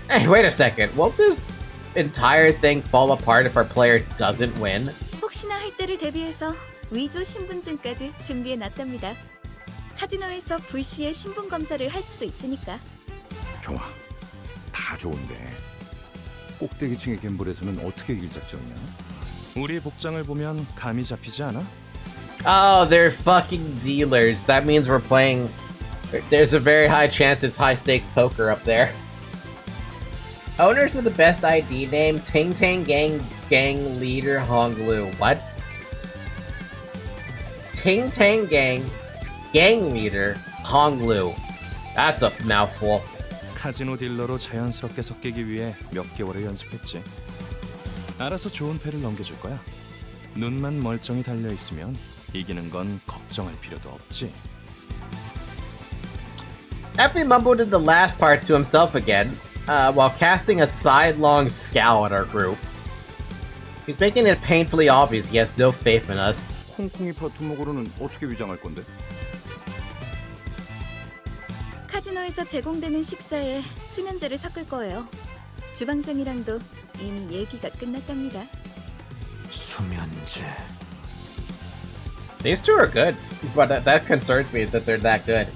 Hey, wait a second. Won't this entire thing fall apart if our player doesn't win? 혹시나 할 때를 대비해서 위조 신분증까지 준비해놨답니다. 카지노에서 불시에 신분 검사를 할 수도 있으니까. 좋아. 다 좋은데 꼭대기층의 갬블에서는 어떻게 이길 작전이야? 우리 복장을 보면 감이 잡히지 않아? Oh, they're fucking dealers. That means we're playing... There's a very high chance it's high-stakes poker up there. Owners of the best ID name, Ting Tang Gang Leader Honglu. What? Ting Tang Gang Leader Honglu. That's a mouthful. 카지노 딜러로 자연스럽게 섞이기 위해 몇 개월을 연습했지. 알아서 좋은 패를 넘겨줄 거야. 눈만 멀쩡히 달려 있으면 이기는 건 걱정할 필요도 없지. Effie mumbled in the last part to himself again, while casting a sidelong scowl at our group. He's making it painfully obvious he has no faith in us. 콩콩이 파트목으로는 어떻게 위장할 건데? 카지노에서 제공되는 식사에 수면제를 섞을 거예요. 주방장이랑도 이미 얘기가 끝났답니다. 수면제. These two are good, but that concerns me that they're that good.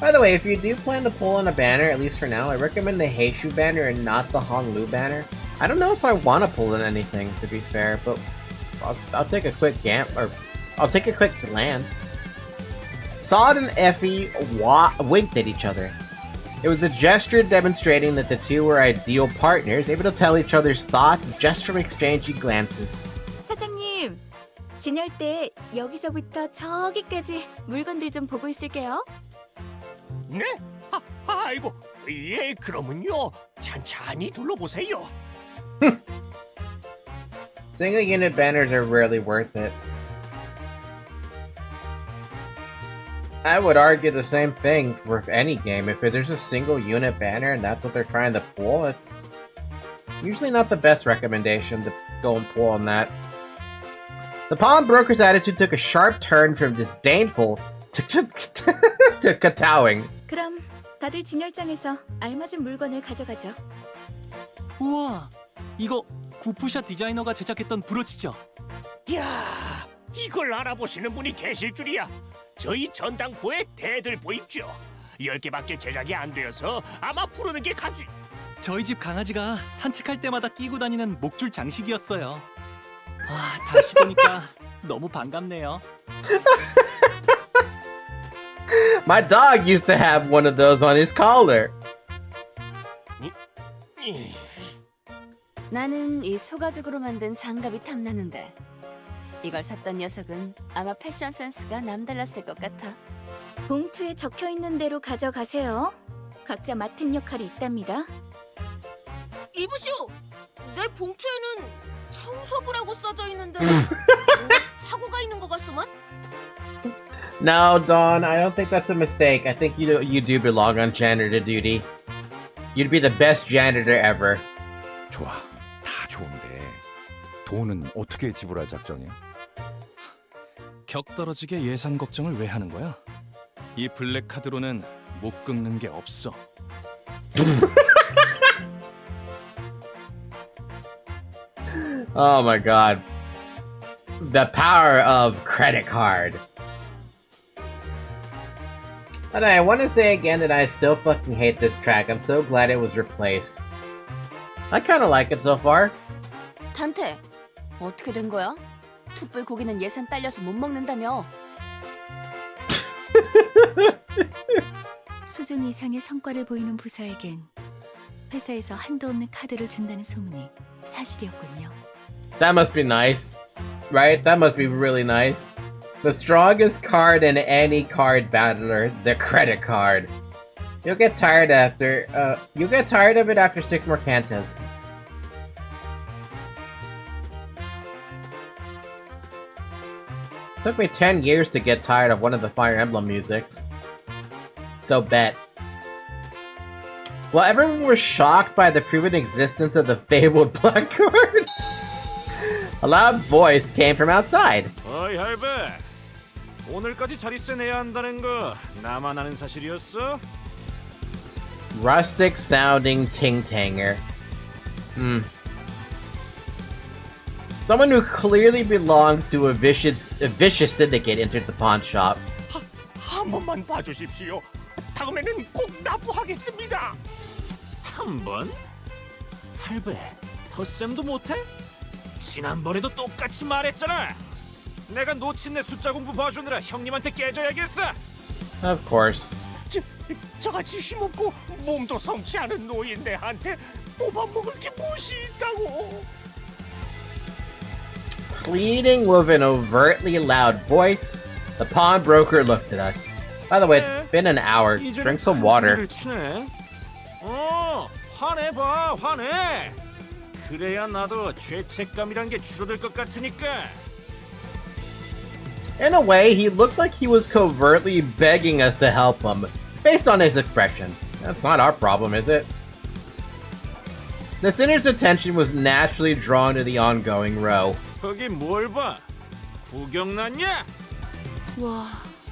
By the way, if you do plan to pull on a banner, at least for now, I recommend the Heishu banner and not the Honglu banner. I don't know if I want to pull in anything, to be fair, but I'll take a quick I'll take a quick glance. Sod and Effie winked at each other. It was a gesture demonstrating that the two were ideal partners, able to tell each other's thoughts just from exchanging glances. 사장님, 지낼 때 여기서부터 저기까지 물건들 좀 보고 있을게요. 네? 아이고, 예, 그러면요. 찬찬히 둘러보세요. Single unit banners are rarely worth it. I would argue the same thing for any game. If there's a single unit banner and that's what they're trying to pull, it's usually not the best recommendation to go and pull on that. The pawnbroker's attitude took a sharp turn from disdainful to kowtowing. 그럼 다들 진열장에서 알맞은 물건을 가져가죠. 우와, 이거 구프샷 디자이너가 제작했던 브로치죠? 야, 이걸 알아보시는 분이 계실 줄이야. 저희 전당포의 대들보 있죠. 10개밖에 제작이 안 되어서 아마 부르는 게 가지. 저희 집 강아지가 산책할 때마다 끼고 다니는 목줄 장식이었어요. 아, 다시 보니까 너무 반갑네요. My dog used to have one of those on his collar. 나는 이 소가죽으로 만든 장갑이 탐나는데 이걸 샀던 녀석은 아마 패션 센스가 남달랐을 것 같아. 봉투에 적혀 있는 대로 가져가세요. 각자 맡은 역할이 있답니다. 이보시오. 내 봉투에는 청소부라고 써져 있는데 사고가 있는 것 같소만? No, Dawn, I don't think that's a mistake. I think you do belong on janitor duty. You'd be the best janitor ever. 좋아, 다 좋은데 돈은 어떻게 지불할 작정이야? 격 떨어지게 예산 걱정을 왜 하는 거야? 이 블랙 카드로는 못 긁는 게 없어. Oh my god. The power of credit card. And I want to say again that I still fucking hate this track. I'm so glad it was replaced. I kind of like it so far. 단테, 어떻게 된 거야? 툭불 고기는 예산 딸려서 못 먹는다며. 수준 이상의 성과를 보이는 부서에겐 회사에서 한도 없는 카드를 준다는 소문이 사실이었군요. That must be nice. Right? That must be really nice. The strongest card in any card battler, the credit card. You'll get tired of it after 6 more cantos. Took me 10 years to get tired of one of the Fire Emblem musics. So bet. Well, everyone was shocked by the proven existence of the fabled black card. A loud voice came from outside. 어이 할배, 오늘까지 자릿세 내야 한다는 거 나만 아는 사실이었어? Rustic sounding ting-tanger. Someone who clearly belongs to a vicious syndicate entered the pawn shop. 한 번만 봐주십시오. 다음에는 꼭 납부하겠습니다. 한 번? 할배, 덧셈도 못해? 지난번에도 똑같이 말했잖아. 내가 놓친 내 숫자 공부 봐주느라 형님한테 깨져야겠어. Of course. 저같이 힘없고 몸도 성치 않은 노인 내한테 뽑아먹을 게 무엇이 있다고. Pleading with an overtly loud voice, the pawnbroker looked at us. By the way, it's been an hour. Drink some water. 화내봐, 화내. 그래야 나도 죄책감이란 게 줄어들 것 같으니까. In a way, he looked like he was covertly begging us to help him, based on his expression. That's not our problem, is it? The sinner's attention was naturally drawn to the ongoing row. 거기 뭘 봐? 구경 났냐? 와,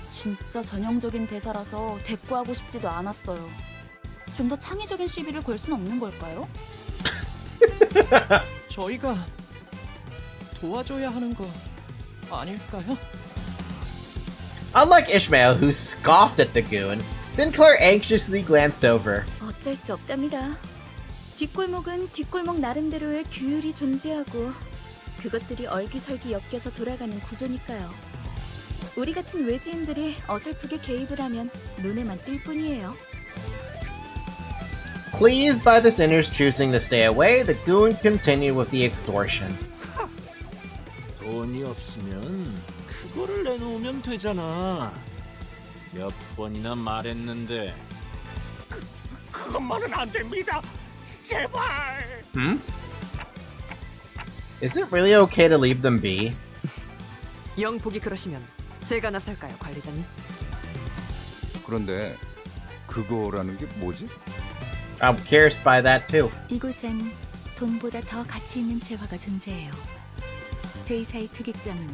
진짜 전형적인 대사라서 대꾸하고 싶지도 않았어요. 좀 더 창의적인 시비를 걸 순 없는 걸까요? 저희가 도와줘야 하는 거 아닐까요? Unlike Ishmael, who scoffed at the goon, Sinclair anxiously glanced over. 어쩔 수 없답니다. 뒷골목은 뒷골목 나름대로의 규율이 존재하고 그것들이 얼기설기 엮여서 돌아가는 구조니까요. 우리 같은 외지인들이 어설프게 개입을 하면 눈에만 띌 뿐이에요. Pleased by the sinners choosing to stay away, the goon continued with the extortion. 돈이 없으면 그거를 내놓으면 되잖아. 몇 번이나 말했는데. 그것만은 안 됩니다. 제발. Is it really okay to leave them be? 영복이 그러시면 제가 나설까요, 관리자님? 그런데 그거라는 게 뭐지? I'm curious by that too. 이곳엔 돈보다 더 가치 있는 재화가 존재해요. 제2사의 특이점은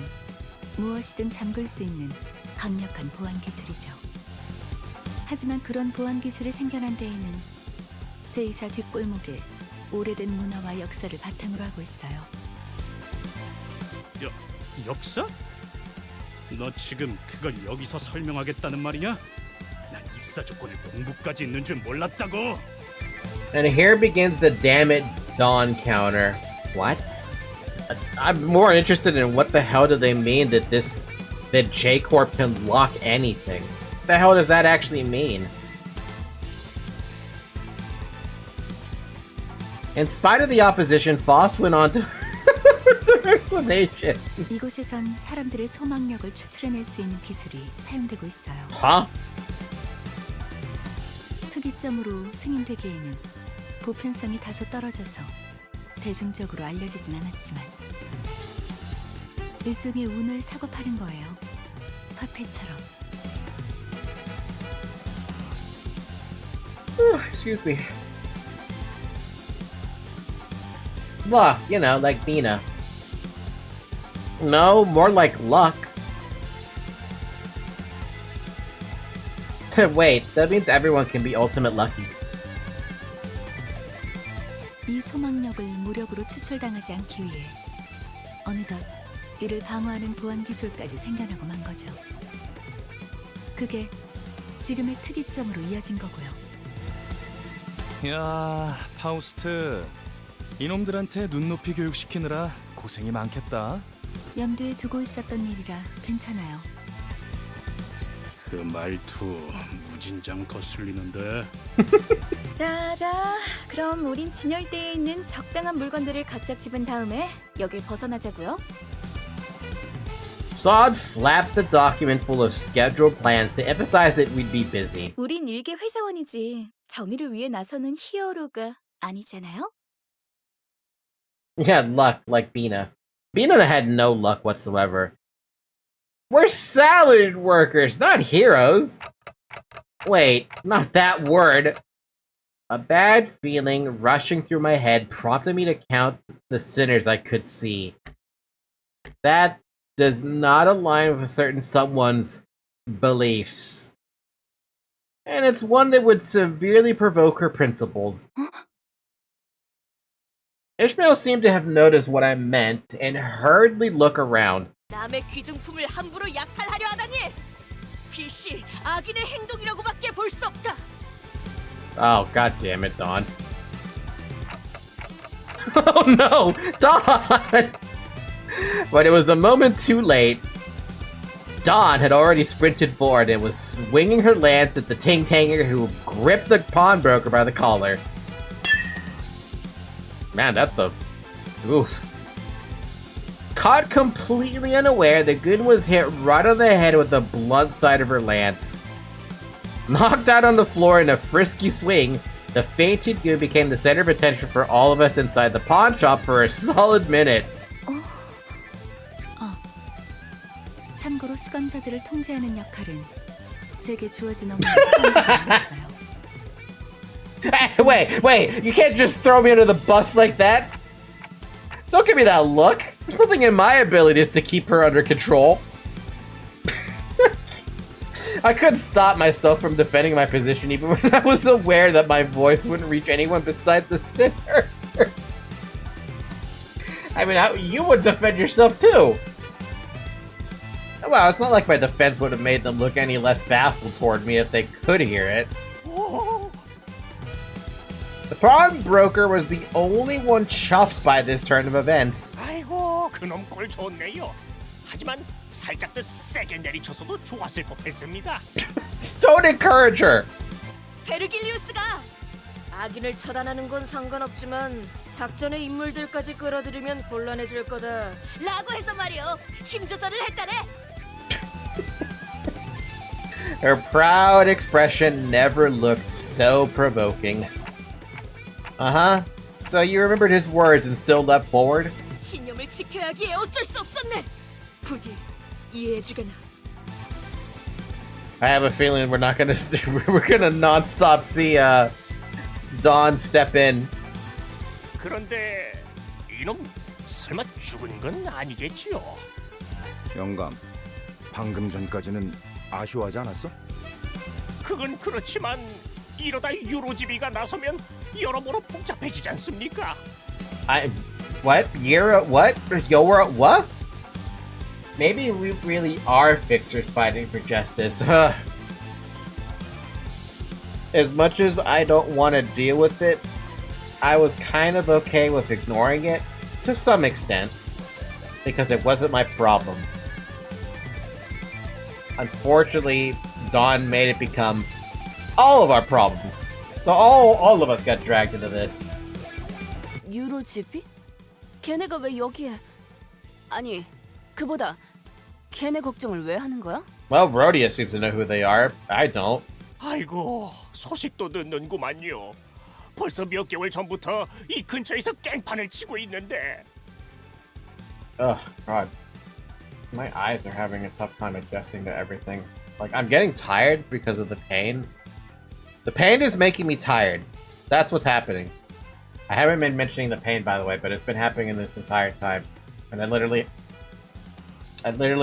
무엇이든 잠글 수 있는 강력한 보안 기술이죠. 하지만 그런 보안 기술이 생겨난 데에는 제2사 뒷골목에 오래된 문화와 역사를 바탕으로 하고 있어요. 역사? 너 지금 그걸 여기서 설명하겠다는 말이냐? 난 입사 조건에 공부까지 있는 줄 몰랐다고. And here begins the damn it Dawn counter. What? I'm more interested in what the hell do they mean that J-Corp can lock anything. What the hell does that actually mean? In spite of the opposition, Foss went on to further explanation. 이곳에선 사람들의 소망력을 추출해낼 수 있는 기술이 사용되고 있어요. Huh? 특이점으로 승인되기에는 보편성이 다소 떨어져서 대중적으로 알려지진 않았지만 일종의 운을 사고 파는 거예요. 파페처럼. Excuse me. Luck, you know, like Bina. No, more like luck. Wait, that means everyone can be ultimate lucky. 이 소망력을 무력으로 추출당하지 않기 위해 어느덧 이를 방어하는 보안 기술까지 생겨나고 만 거죠. 그게 지금의 특이점으로 이어진 거고요. 야, 파우스트. 이놈들한테 눈높이 교육시키느라 고생이 많겠다. 염두에 두고 있었던 일이라 괜찮아요. 그 말투 무진장 거슬리는데. 자, 그럼 우린 진열대에 있는 적당한 물건들을 각자 집은 다음에 여길 벗어나자고요. Sod flapped the document full of scheduled plans to emphasize that we'd be busy. 우린 일개 회사원이지 정의를 위해 나서는 히어로가 아니잖아요? You had luck, like Bina. Bina had no luck whatsoever. We're salaried workers, not heroes. Wait, not that word. A bad feeling rushing through my head prompted me to count the sinners I could see. That does not align with a certain someone's beliefs. And it's one that would severely provoke her principles. Ishmael seemed to have noticed what I meant and hurriedly look around. 남의 귀중품을 함부로 약탈하려 하다니! 필시 악인의 행동이라고밖에 볼 수 없다. Oh, god damn it, Dawn. Oh no! Dawn! But it was a moment too late. Dawn had already sprinted forward and was swinging her lance at the ting-tanger who gripped the pawnbroker by the collar. Man, that's a... oof. Caught completely unaware, the goon was hit right on the head with the blunt side of her lance. Knocked out on the floor in a frisky swing, the fainted goon became the center of attention for all of us inside the pawn shop for a solid minute. 참고로 수감자들을 통제하는 역할은 제게 주어진 업무를 포함했어요. Wait, you can't just throw me under the bus like that! Don't give me that look! There's nothing in my abilities to keep her under control. I couldn't stop myself from defending my position even when I was aware that my voice wouldn't reach anyone besides the sinner. I mean, you would defend yourself too! Well, it's not like my defense would have made them look any less baffled toward me if they could hear it. The pawnbroker was the only one chuffed by this turn of events. 아이고, 그놈 꼴 좋네요. 하지만 살짝 더 세게 내리쳤어도 좋았을 법했습니다. Don't encourage her. 베르길리우스가 악인을 처단하는 건 상관없지만 작전의 인물들까지 끌어들이면 곤란해질 거다. 라고 해서 말이요. 힘 조절을 했다네. Her proud expression never looked so provoking. Uh-huh. So you remembered his words and still leapt forward? 신념을 지켜야 하기에 어쩔 수 없었네. 부디 이해해주게나. I have a feeling we're gonna non-stop see Dawn step in. 그런데 이놈 설마 죽은 건 아니겠지요? 영감, 방금 전까지는 아쉬워하지 않았어? 그건 그렇지만 이러다 유로지비가 나서면 여러모로 복잡해지지 않습니까? What? What? What? Maybe we really are fixers fighting for justice. As much as I don't want to deal with it, I was kind of okay with ignoring it, to some extent, because it wasn't my problem. Unfortunately, Dawn made it become all of our problems. So all of us got dragged into this. 유로지비? 걔네가 왜 여기에? 아니, 그보다 걔네 걱정을 왜 하는 거야? Well, Rhodia seems to know who they are. I don't. 아이고, 소식도 듣는구만요. 벌써 몇 개월 전부터 이 근처에서 깽판을 치고 있는데. Ugh, God. My eyes are having a tough time adjusting to everything. Like, I'm getting tired because of the pain. The pain is making me tired. That's what's happening. I haven't been mentioning the pain, by the way, but it's been happening in this entire time. And I literally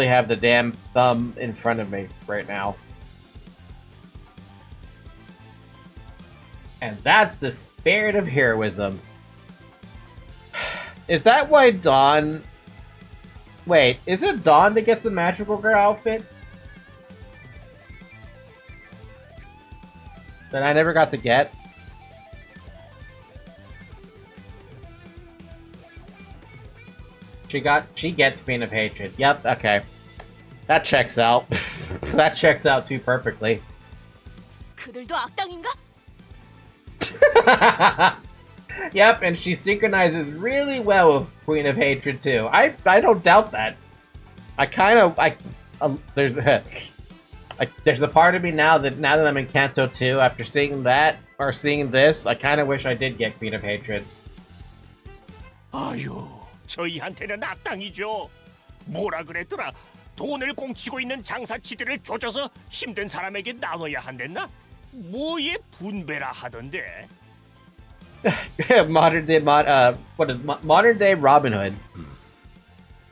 have the damn thumb in front of me right now. And that's the spirit of heroism. Is that why Dawn... Wait, is it Dawn that gets the magical girl outfit? That I never got to get? She gets Queen of Hatred. Yep, okay. That checks out. That checks out too perfectly. 그들도 악당인가? Yep, and she synchronizes really well with Queen of Hatred too. I don't doubt that. There's a part of me now that I'm in Kanto 2, after seeing that or seeing this, I kind of wish I did get Queen of Hatred. 아유, 저희한테는 악당이죠. 뭐라 그랬더라? 돈을 공치고 있는 장사치들을 조져서 힘든 사람에게 나눠야 한댔나? 뭐에 분배라 하던데. modern day Robin Hood.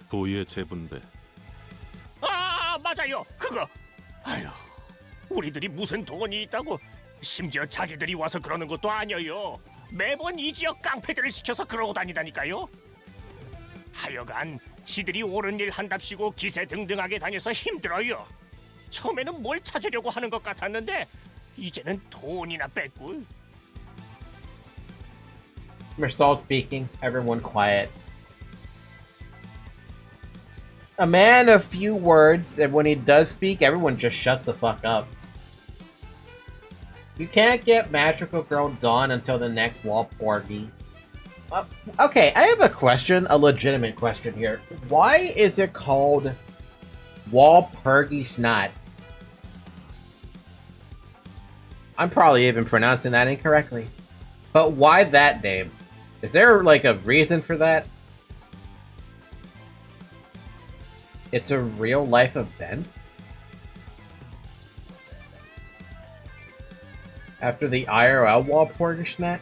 부의 재분배. 아, 맞아요. 그거. 아유, 우리들이 무슨 돈이 있다고. 심지어 자기들이 와서 그러는 것도 아니에요. 매번 이 지역 깡패들을 시켜서 그러고 다니다니까요. 하여간 지들이 옳은 일 한답시고 기세등등하게 다녀서 힘들어요. 처음에는 뭘 찾으려고 하는 것 같았는데 이제는 돈이나 뺏고. Mersault speaking. Everyone quiet. A man of few words, and when he does speak, everyone just shuts the fuck up. You can't get Magical Girl Dawn until the next Walpurgi. Okay, I have a question, a legitimate question here. Why is it called Walpurgisnacht? I'm probably even pronouncing that incorrectly. But why that name? Is there, like, a reason for that? It's a real-life event? After the IRL Walpurgisnacht?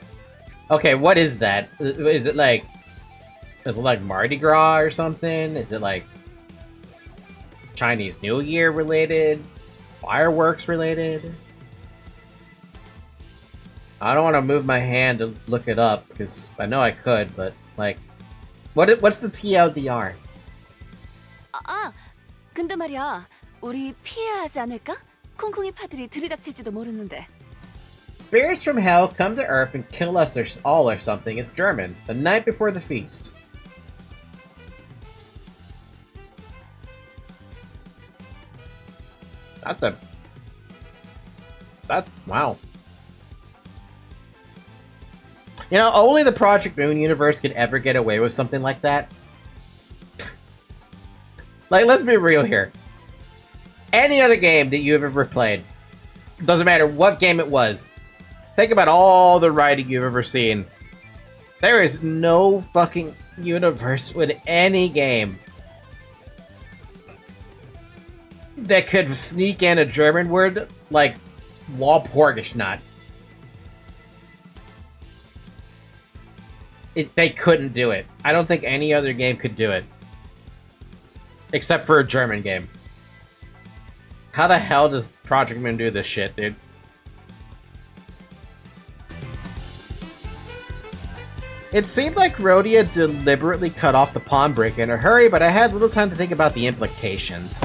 Okay, what is that? Is it like Mardi Gras or something? Is it like Chinese New Year related? Fireworks related? I don't want to move my hand to look it up because I know I could, but like, what's the TLDR? 근데 말이야, 우리 피해야 하지 않을까? 콩콩이 파들이 들이닥칠지도 모르는데. Spirits from hell come to earth and kill us all or something. It's German. The night before the feast. That's wow. You know, only the Project Moon universe could ever get away with something like that. Like, let's be real here. Any other game that you've ever played, doesn't matter what game it was, think about all the writing you've ever seen. There is no fucking universe with any game that could sneak in a German word like Walpurgisnacht. They couldn't do it. I don't think any other game could do it. Except for a German game. How the hell does Project Moon do this shit, dude? It seemed like Rhodia deliberately cut off the pawn break in a hurry, but I had little time to think about the implications.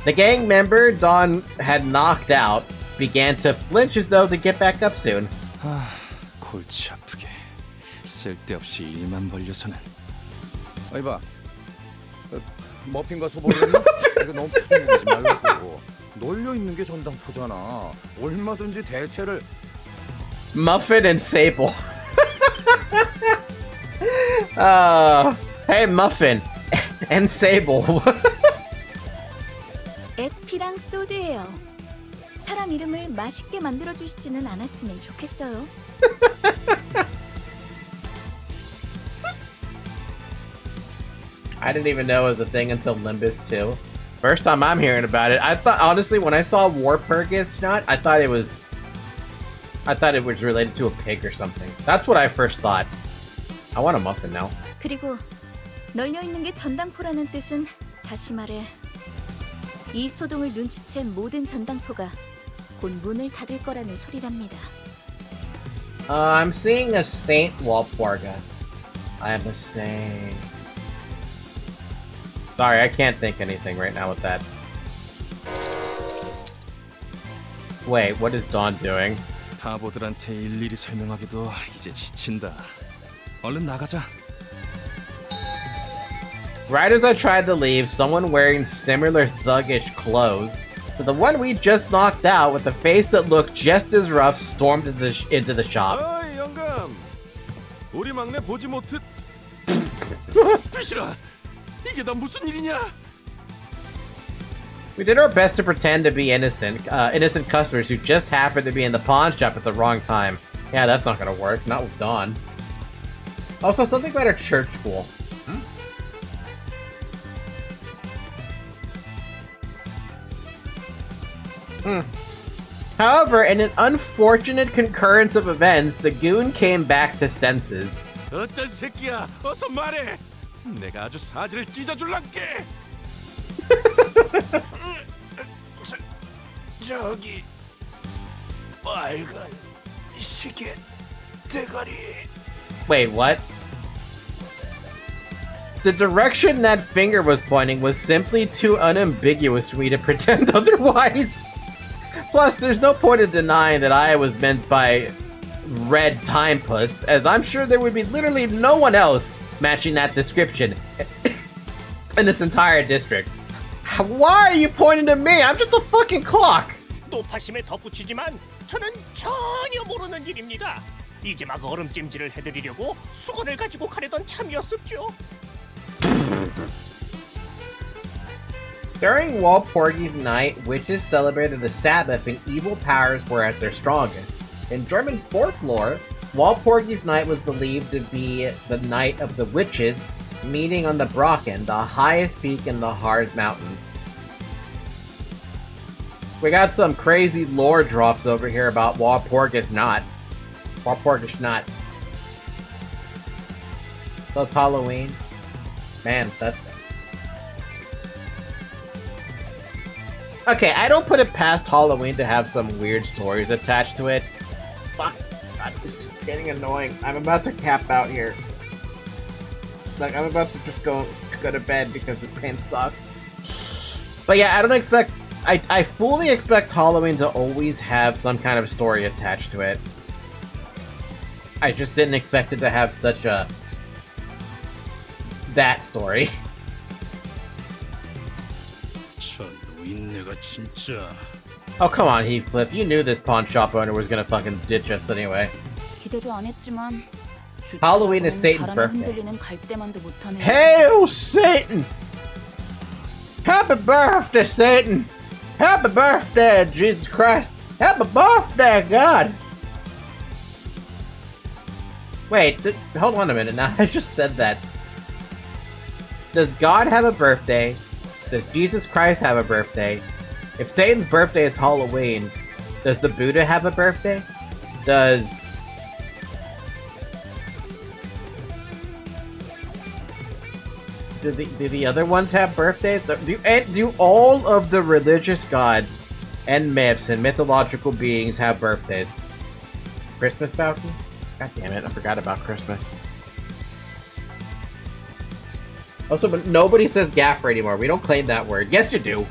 The gang member Dawn had knocked out began to flinch as though to get back up soon. 골치 아프게 쓸데없이 일만 벌려서는. 아니 봐, 머핀과 소보였나? 이거 너무 표정 보지 말고 널려 있는 게 전당포잖아. 얼마든지 대체를. Muffin and Sable. Hey Muffin and Sable. 에피랑 소드예요. 사람 이름을 맛있게 만들어 주시지는 않았으면 좋겠어요. I didn't even know it was a thing until Limbus 2. First time I'm hearing about it. I thought, honestly, when I saw Warpurgis not, I thought it was related to a pig or something. That's what I first thought. I want a muffin now. 그리고 널려 있는 게 전당포라는 뜻은 다시 말해 이 소동을 눈치챈 모든 전당포가 곧 문을 닫을 거라는 소리랍니다. I'm seeing a Saint Walpurga. I'm a saint. Sorry, I can't think anything right now with that. Wait, what is Dawn doing? 바보들한테 일일이 설명하기도 이제 지친다. 얼른 나가자. Right as I tried to leave, someone wearing similar thuggish clothes to the one we just knocked out with a face that looked just as rough stormed into the shop. 어이 영감, 우리 막내 보지 못해. 비실아, 이게 다 무슨 일이냐? We did our best to pretend to be innocent customers who just happened to be in the pawn shop at the wrong time. Yeah, that's not gonna work. Not with Dawn. Also, something about our church school. However, in an unfortunate concurrence of events, the goon came back to senses. 어떤 새끼야? 어서 말해. 내가 아주 사지를 찢어줄란게. 저기 빨간 시계 대가리. Wait, what? The direction that finger was pointing was simply too unambiguous for me to pretend otherwise. Plus, there's no point in denying that I was meant by Red Timepuss, as I'm sure there would be literally no one else matching that description in this entire district. Why are you pointing to me? I'm just a fucking clock! 노파심에 덧붙이지만 저는 전혀 모르는 일입니다. 이제 막 얼음찜질을 해드리려고 수건을 가지고 가려던 참이었습죠. During Walpurgis Night, witches celebrated the Sabbath and evil powers were at their strongest. In German folklore, Walpurgis Night was believed to be the night of the witches meeting on the Brocken, the highest peak in the Harz Mountains. We got some crazy lore drops over here about Walpurgis Night. Walpurgis Night. So it's Halloween. Man, that's... Okay, I don't put it past Halloween to have some weird stories attached to it. Fuck, God, this is getting annoying. I'm about to cap out here. Like, I'm about to just go to bed because this pain sucks. But yeah, I don't expect... I fully expect Halloween to always have some kind of story attached to it. I just didn't expect it to have such a... that story. Oh, come on, Heathcliff. You knew this pawn shop owner was gonna fucking ditch us anyway. 기대도 안 했지만 Halloween is Satan's 바람에 birthday. 흔들리는 갈대만도 못하네. Hail Satan! Happy birthday, Satan! Happy birthday, Jesus Christ! Happy birthday, God! Wait, hold on a minute now. I just said that. Does God have a birthday? Does Jesus Christ have a birthday? If Satan's birthday is Halloween, does the Buddha have a birthday? Does... Do the other ones have birthdays? Do all of the religious gods and myths and mythological beings have birthdays? Christmas Falcon? God damn it, I forgot about Christmas. Also, but nobody says gaffer anymore. We don't claim that word. Yes, you do.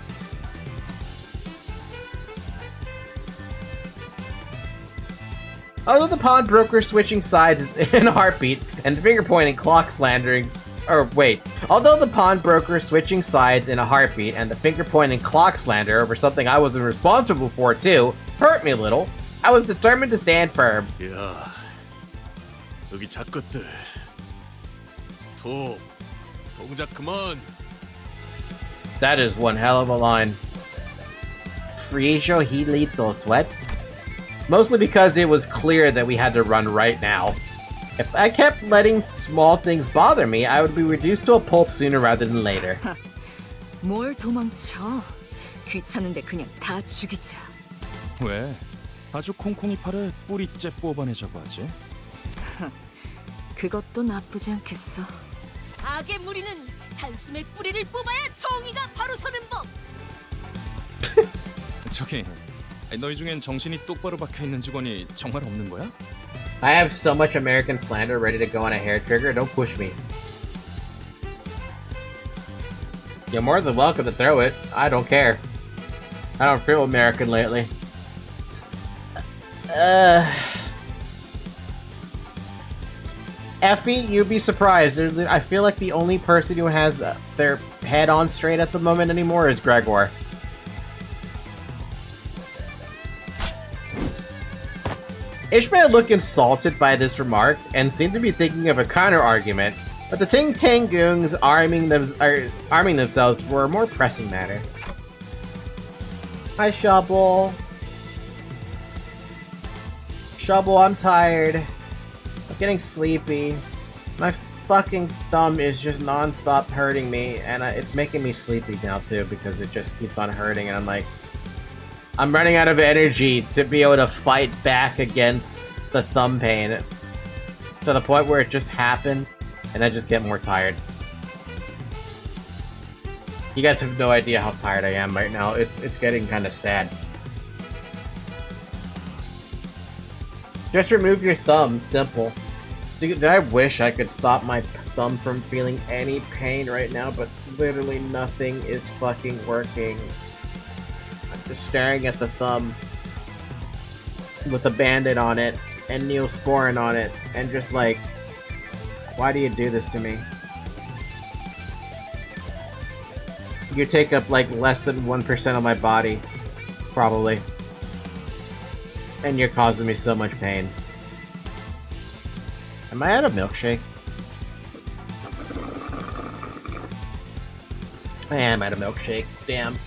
Although the pawnbroker switching sides is in a heartbeat and finger pointing clock slandering. Or wait. Although the pawnbroker switching sides in a heartbeat and the finger pointing clock slander over something I wasn't responsible for too hurt me a little, I was determined to stand firm. 야, 여기 작것들. 스톱. 동작 그만. That is one hell of a line. Frijo Hilito Sweat? Mostly because it was clear that we had to run right now. If I kept letting small things bother me, I would be reduced to a pulp sooner rather than later. 뭘 도망쳐? 귀찮은데 그냥 다 죽이자. 왜? 아주 콩콩이 팔에 뿌리째 뽑아내자고 하지? 그것도 나쁘지 않겠어. 악의 무리는 단숨에 뿌리를 뽑아야 정의가 바로 서는 법. 저기, 너희 중엔 정신이 똑바로 박혀 있는 직원이 정말 없는 거야? I have so much American slander ready to go on a hair trigger, don't push me. You're more than welcome to throw it. I don't care. I don't feel American lately. Effie, you'd be surprised. I feel like the only person who has their head on straight at the moment anymore is Gregor. Ishmael looked insulted by this remark and seemed to be thinking of a counter-argument, but the Ting Ting Goons arming themselves were a more pressing matter. Hi, Shovel. Shovel, I'm tired. I'm getting sleepy. My fucking thumb is just non-stop hurting me, and it's making me sleepy now too because it just keeps on hurting, and I'm like, I'm running out of energy to be able to fight back against the thumb pain to the point where it just happens, and I just get more tired. You guys have no idea how tired I am right now. It's getting kind of sad. Just remove your thumb. Simple. Dude, I wish I could stop my thumb from feeling any pain right now, but literally nothing is fucking working. I'm just staring at the thumb with a band-aid on it and Neosporin on it, and just like, why do you do this to me? You take up like less than 1% of my body, probably. And you're causing me so much pain. Am I out of milkshake? I am out of milkshake. Damn.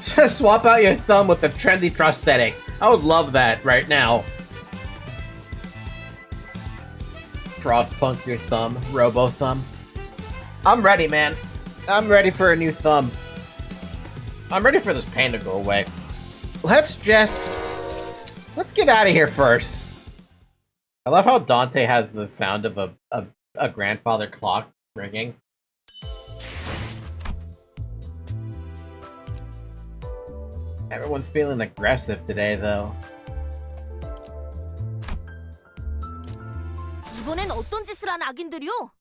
Just swap out your thumb with a trendy prosthetic. I would love that right now. Frostpunk your thumb. Robo thumb. I'm ready, man. I'm ready for a new thumb. I'm ready for this pain to go away. Let's get out of here first. I love how Dante has the sound of a grandfather clock ringing. Everyone's feeling aggressive today, though. 이번엔 어떤 짓을 한 악인들이요?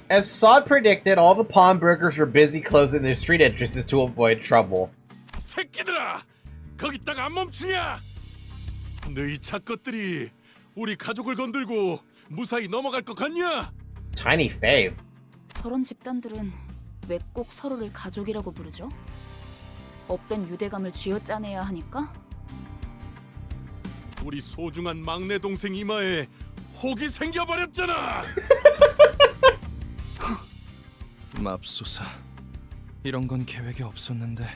As Sod predicted, all the pawnbrokers were busy closing their street entrances to avoid trouble. 새끼들아! 거기다가 안 멈추냐? 너희 작것들이 우리 가족을 건들고 무사히 넘어갈 것 같냐? Tiny Fave. 저런 집단들은 왜 꼭 서로를 가족이라고 부르죠? 없던 유대감을 쥐어짜내야 하니까? 우리 소중한 막내 동생 이마에 혹이 생겨버렸잖아! 맙소사. 이런 건 계획에 없었는데.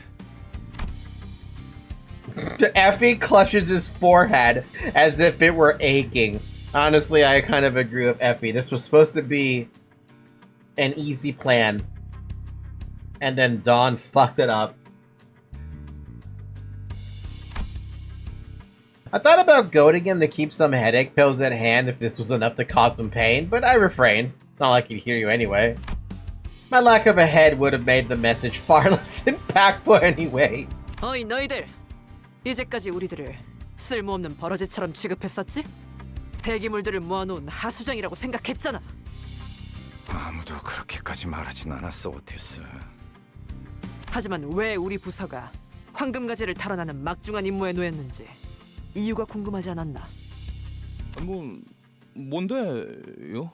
Effie clutches his forehead as if it were aching. Honestly, I kind of agree with Effie. This was supposed to be an easy plan. And then Dawn fucked it up. I thought about goading him to keep some headache pills at hand if this was enough to cause him pain, but I refrained. Not like he'd hear you anyway. My lack of a head would have made the message far less impactful anyway. 어이 너희들, 이제까지 우리들을 쓸모없는 버러지처럼 취급했었지? 폐기물들을 모아놓은 하수장이라고 생각했잖아. 아무도 그렇게까지 말하진 않았어, 오티스. 하지만 왜 우리 부서가 황금가지를 탈환하는 막중한 임무에 놓였는지 이유가 궁금하지 않았나? 뭔데요?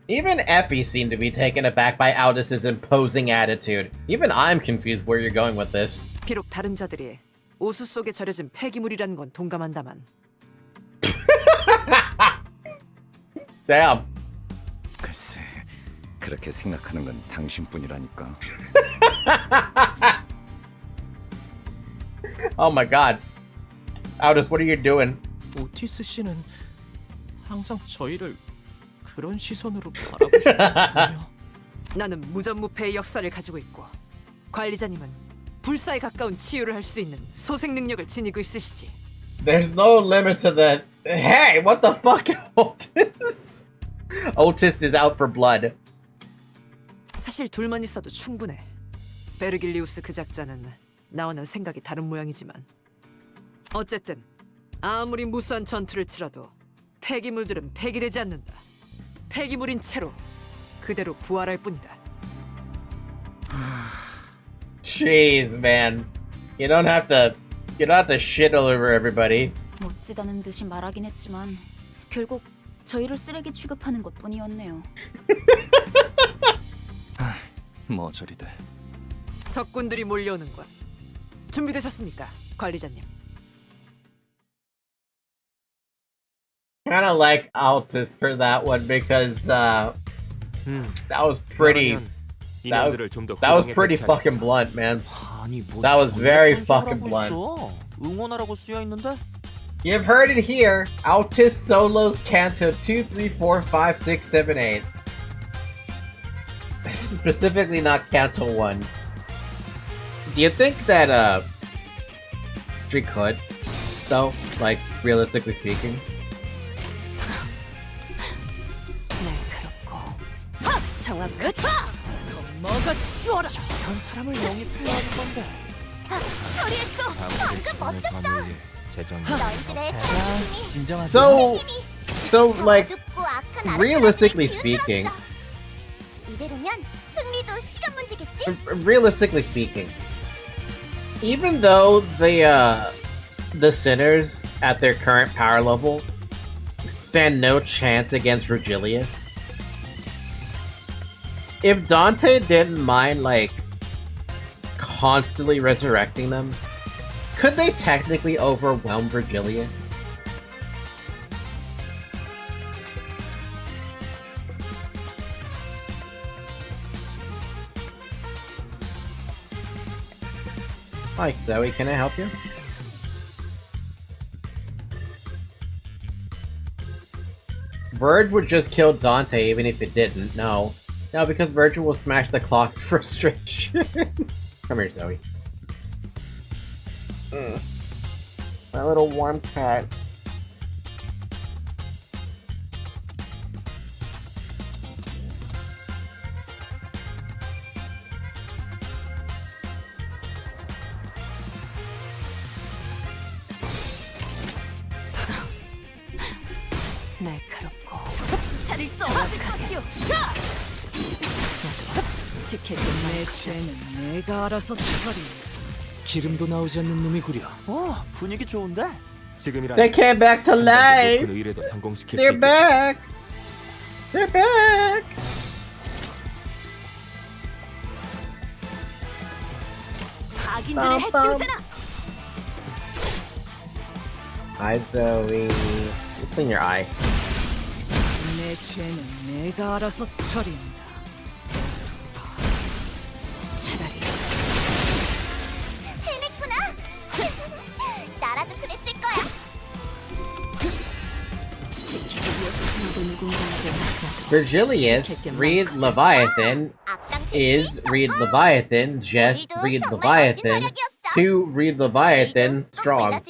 Even Effie seemed to be taken aback by Aldous' imposing attitude. Even I'm confused where you're going with this. 비록 다른 자들이 오수 속에 절여진 폐기물이라는 건 동감한다만 Damn. 글쎄, 그렇게 생각하는 건 당신뿐이라니까. Oh my god. Aldous, what are you doing? 오티스 씨는 항상 저희를 그런 시선으로 바라보시는군요. 나는 무전무패의 역사를 가지고 있고 관리자님은 불사에 가까운 치유를 할 수 있는 소생 능력을 지니고 있으시지. There's no limit to the... Hey, what the fuck, Otis? Otis is out for blood. 사실 둘만 있어도 충분해. 베르길리우스 그 작자는 나와는 생각이 다른 모양이지만 어쨌든 아무리 무수한 전투를 치러도 폐기물들은 폐기되지 않는다. 폐기물인 채로 그대로 부활할 뿐이다. Jeez, man. You don't have to shit all over everybody. 멋지다는 듯이 말하긴 했지만 결국 저희를 쓰레기 취급하는 것뿐이었네요. 머저리들. 적군들이 몰려오는 것 준비되셨습니까, 관리자님? Kind of like Altus for that one because that was pretty. That was pretty fucking blunt, man. That was very fucking blunt. 응원하라고 쓰여 있는데? You've heard it here. Altus solos Canto 2, 3, 4, 5, 6, 7, 8. Specifically not Canto 1. Do you think that she could, though? Like, realistically speaking? 정확 끝. 먹어치워라. 한 사람을 영입해야 하는 건데. 처리했어. 방금 멋졌어. 너희들의 사랑이 So like, realistically speaking, 이대로면 승리도 시간 문제겠지? realistically speaking, even though the sinners at their current power level stand no chance against Virgilius, if Dante didn't mind like constantly resurrecting them, could they technically overwhelm Virgilius? Hi, Zoe, can I help you? Verge would just kill Dante even if it didn't, no. No, because Virgil will smash the clock in frustration. Come here, Zoe. My little warm cat. 날카롭고 차를 쏘아 가시오. 지킬 내 죄는 내가 알아서 처리. 기름도 나오지 않는 놈이구려. 분위기 좋은데? 지금이라. They came back to life. 의뢰도 성공시킬 They're back. They're back. 악인들을 해치우세나. Hi, Zoe. You clean your eye. 내 죄는 내가 알아서 처리한다. 차라리 해냈구나. 나라도 그랬을 거야. 지키기 위해서 누군가에게 Virgilius, read Leviathan, is read Leviathan, just read Leviathan, to read Leviathan, strong.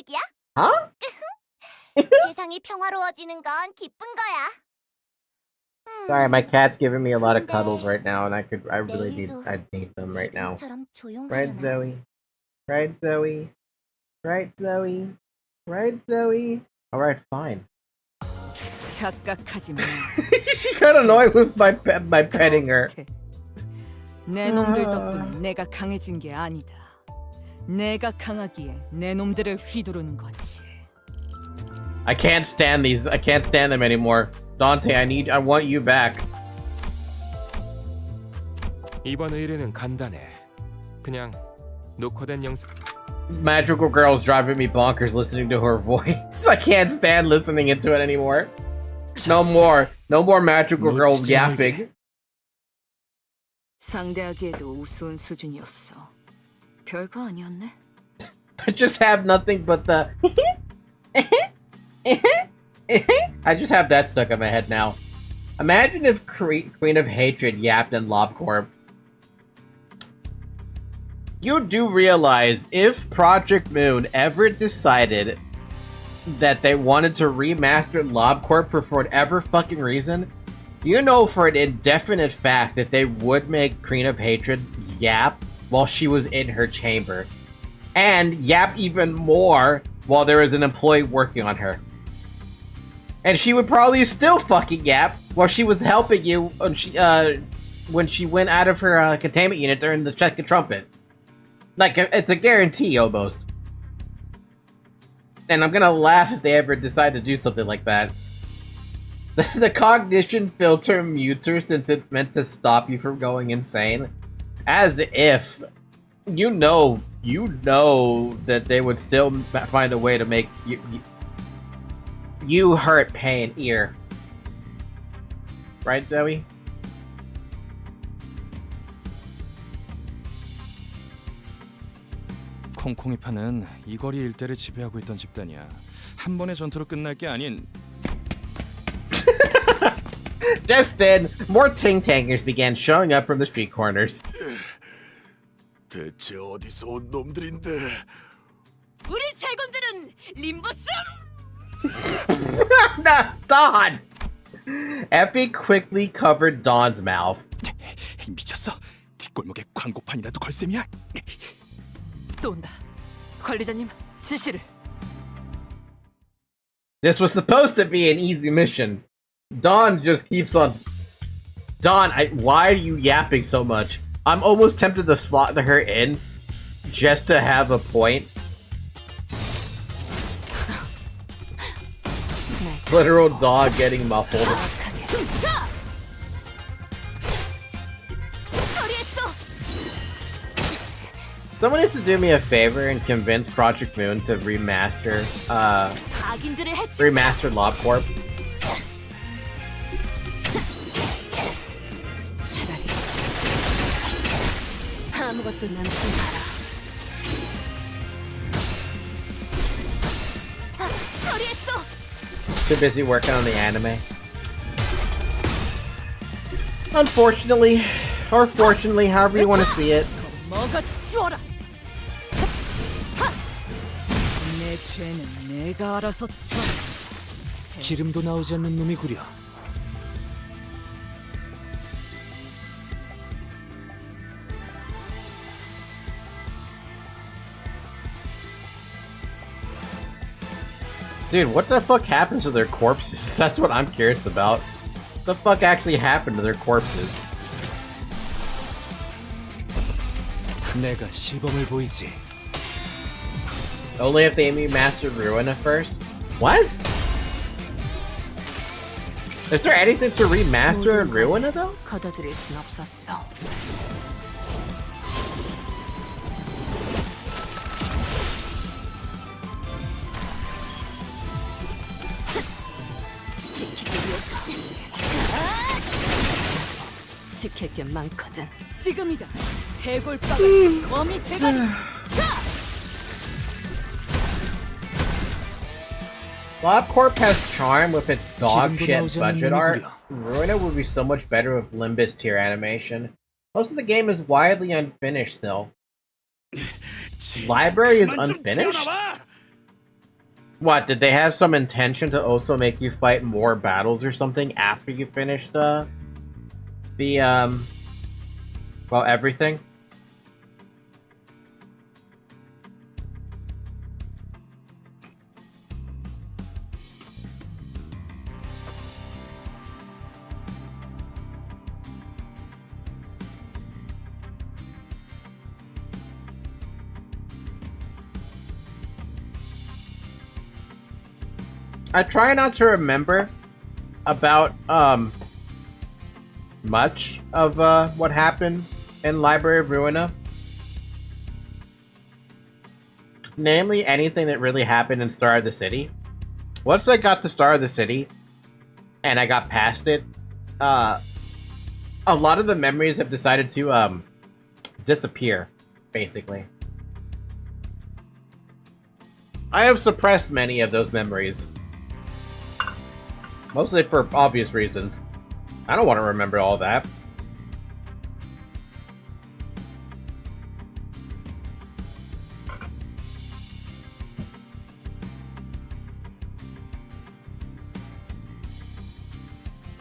Huh? 세상이 평화로워지는 건 기쁜 거야. Sorry, my cat's giving me a lot of cuddles right now, and I really need them right now. Right, Zoe? Right, Zoe? Right, Zoe? Right, Zoe? Alright, fine. 착각하지 마. She got annoyed with my petting her. 내 놈들 덕분에 내가 강해진 게 아니다. 내가 강하기에 내 놈들을 휘두른 거지. I can't stand these. I can't stand them anymore. Dante, I want you back. 이번 의뢰는 간단해. 그냥 녹화된 영상. Magical Girl's driving me bonkers listening to her voice. I can't stand listening into it anymore. No more Magical Girl yapping. 상대하기에도 우스운 수준이었어. 별거 아니었네. I just have nothing but the I just have that stuck in my head now. Imagine if Queen of Hatred yapped in LobCorp. You do realize if Project Moon ever decided that they wanted to remaster LobCorp for whatever fucking reason, you know for an indefinite fact that they would make Queen of Hatred yap while she was in her chamber. And yap even more while there was an employee working on her. And she would probably still fucking yap while she was helping you when she went out of her containment unit during the check and trumpet. Like, it's a guarantee, almost. And I'm gonna laugh if they ever decide to do something like that. The cognition filter mutes her since it's meant to stop you from going insane. As if you know that they would still find a way to make you hurt pain ear. Right, Zoe? 콩콩이파는 이 거리 일대를 지배하고 있던 집단이야. 한 번의 전투로 끝날 게 아닌. Just then, more ting-tangers began showing up from the street corners. 대체 어디서 온 놈들인데? 우리 제군들은 림버스. Dawn! Effie quickly covered Dawn's mouth. 미쳤어? 뒷골목에 광고판이라도 걸 셈이야? 또 온다. 관리자님, 지시를. This was supposed to be an easy mission. Dawn just keeps on. Dawn, why are you yapping so much? I'm almost tempted to slot her in just to have a point. Literal dog getting muffled. Someone needs to do me a favor and convince Project Moon to remaster LobCorp. 아무것도 남지 마라. Too busy working on the anime. Unfortunately, or fortunately, however you want to see it. 먹어치워라. 내 죄는 내가 알아서 쳐. 기름도 나오지 않는 놈이구려. Dude, what the fuck happens to their corpses? That's what I'm curious about. What the fuck actually happened to their corpses? 내가 시범을 보이지. Only if they remastered Ruin at first? What? Is there anything to remaster in Ruin though? 걷어들일 순 없었어. 지킬 게 많거든. 지금이다. 해골빵 거미 대가리. LobCorp has charm with its dog shit budget art. Ruina would be so much better with Limbus tier animation. Most of the game is widely unfinished still. Library is unfinished? What, did they have some intention to also make you fight more battles or something after you finish well, everything? I try not to remember about much of what happened in Library of Ruina. Namely, anything that really happened in Star of the City. Once I got to Star of the City, and I got past it, a lot of the memories have decided to disappear, basically. I have suppressed many of those memories. Mostly for obvious reasons. I don't want to remember all that.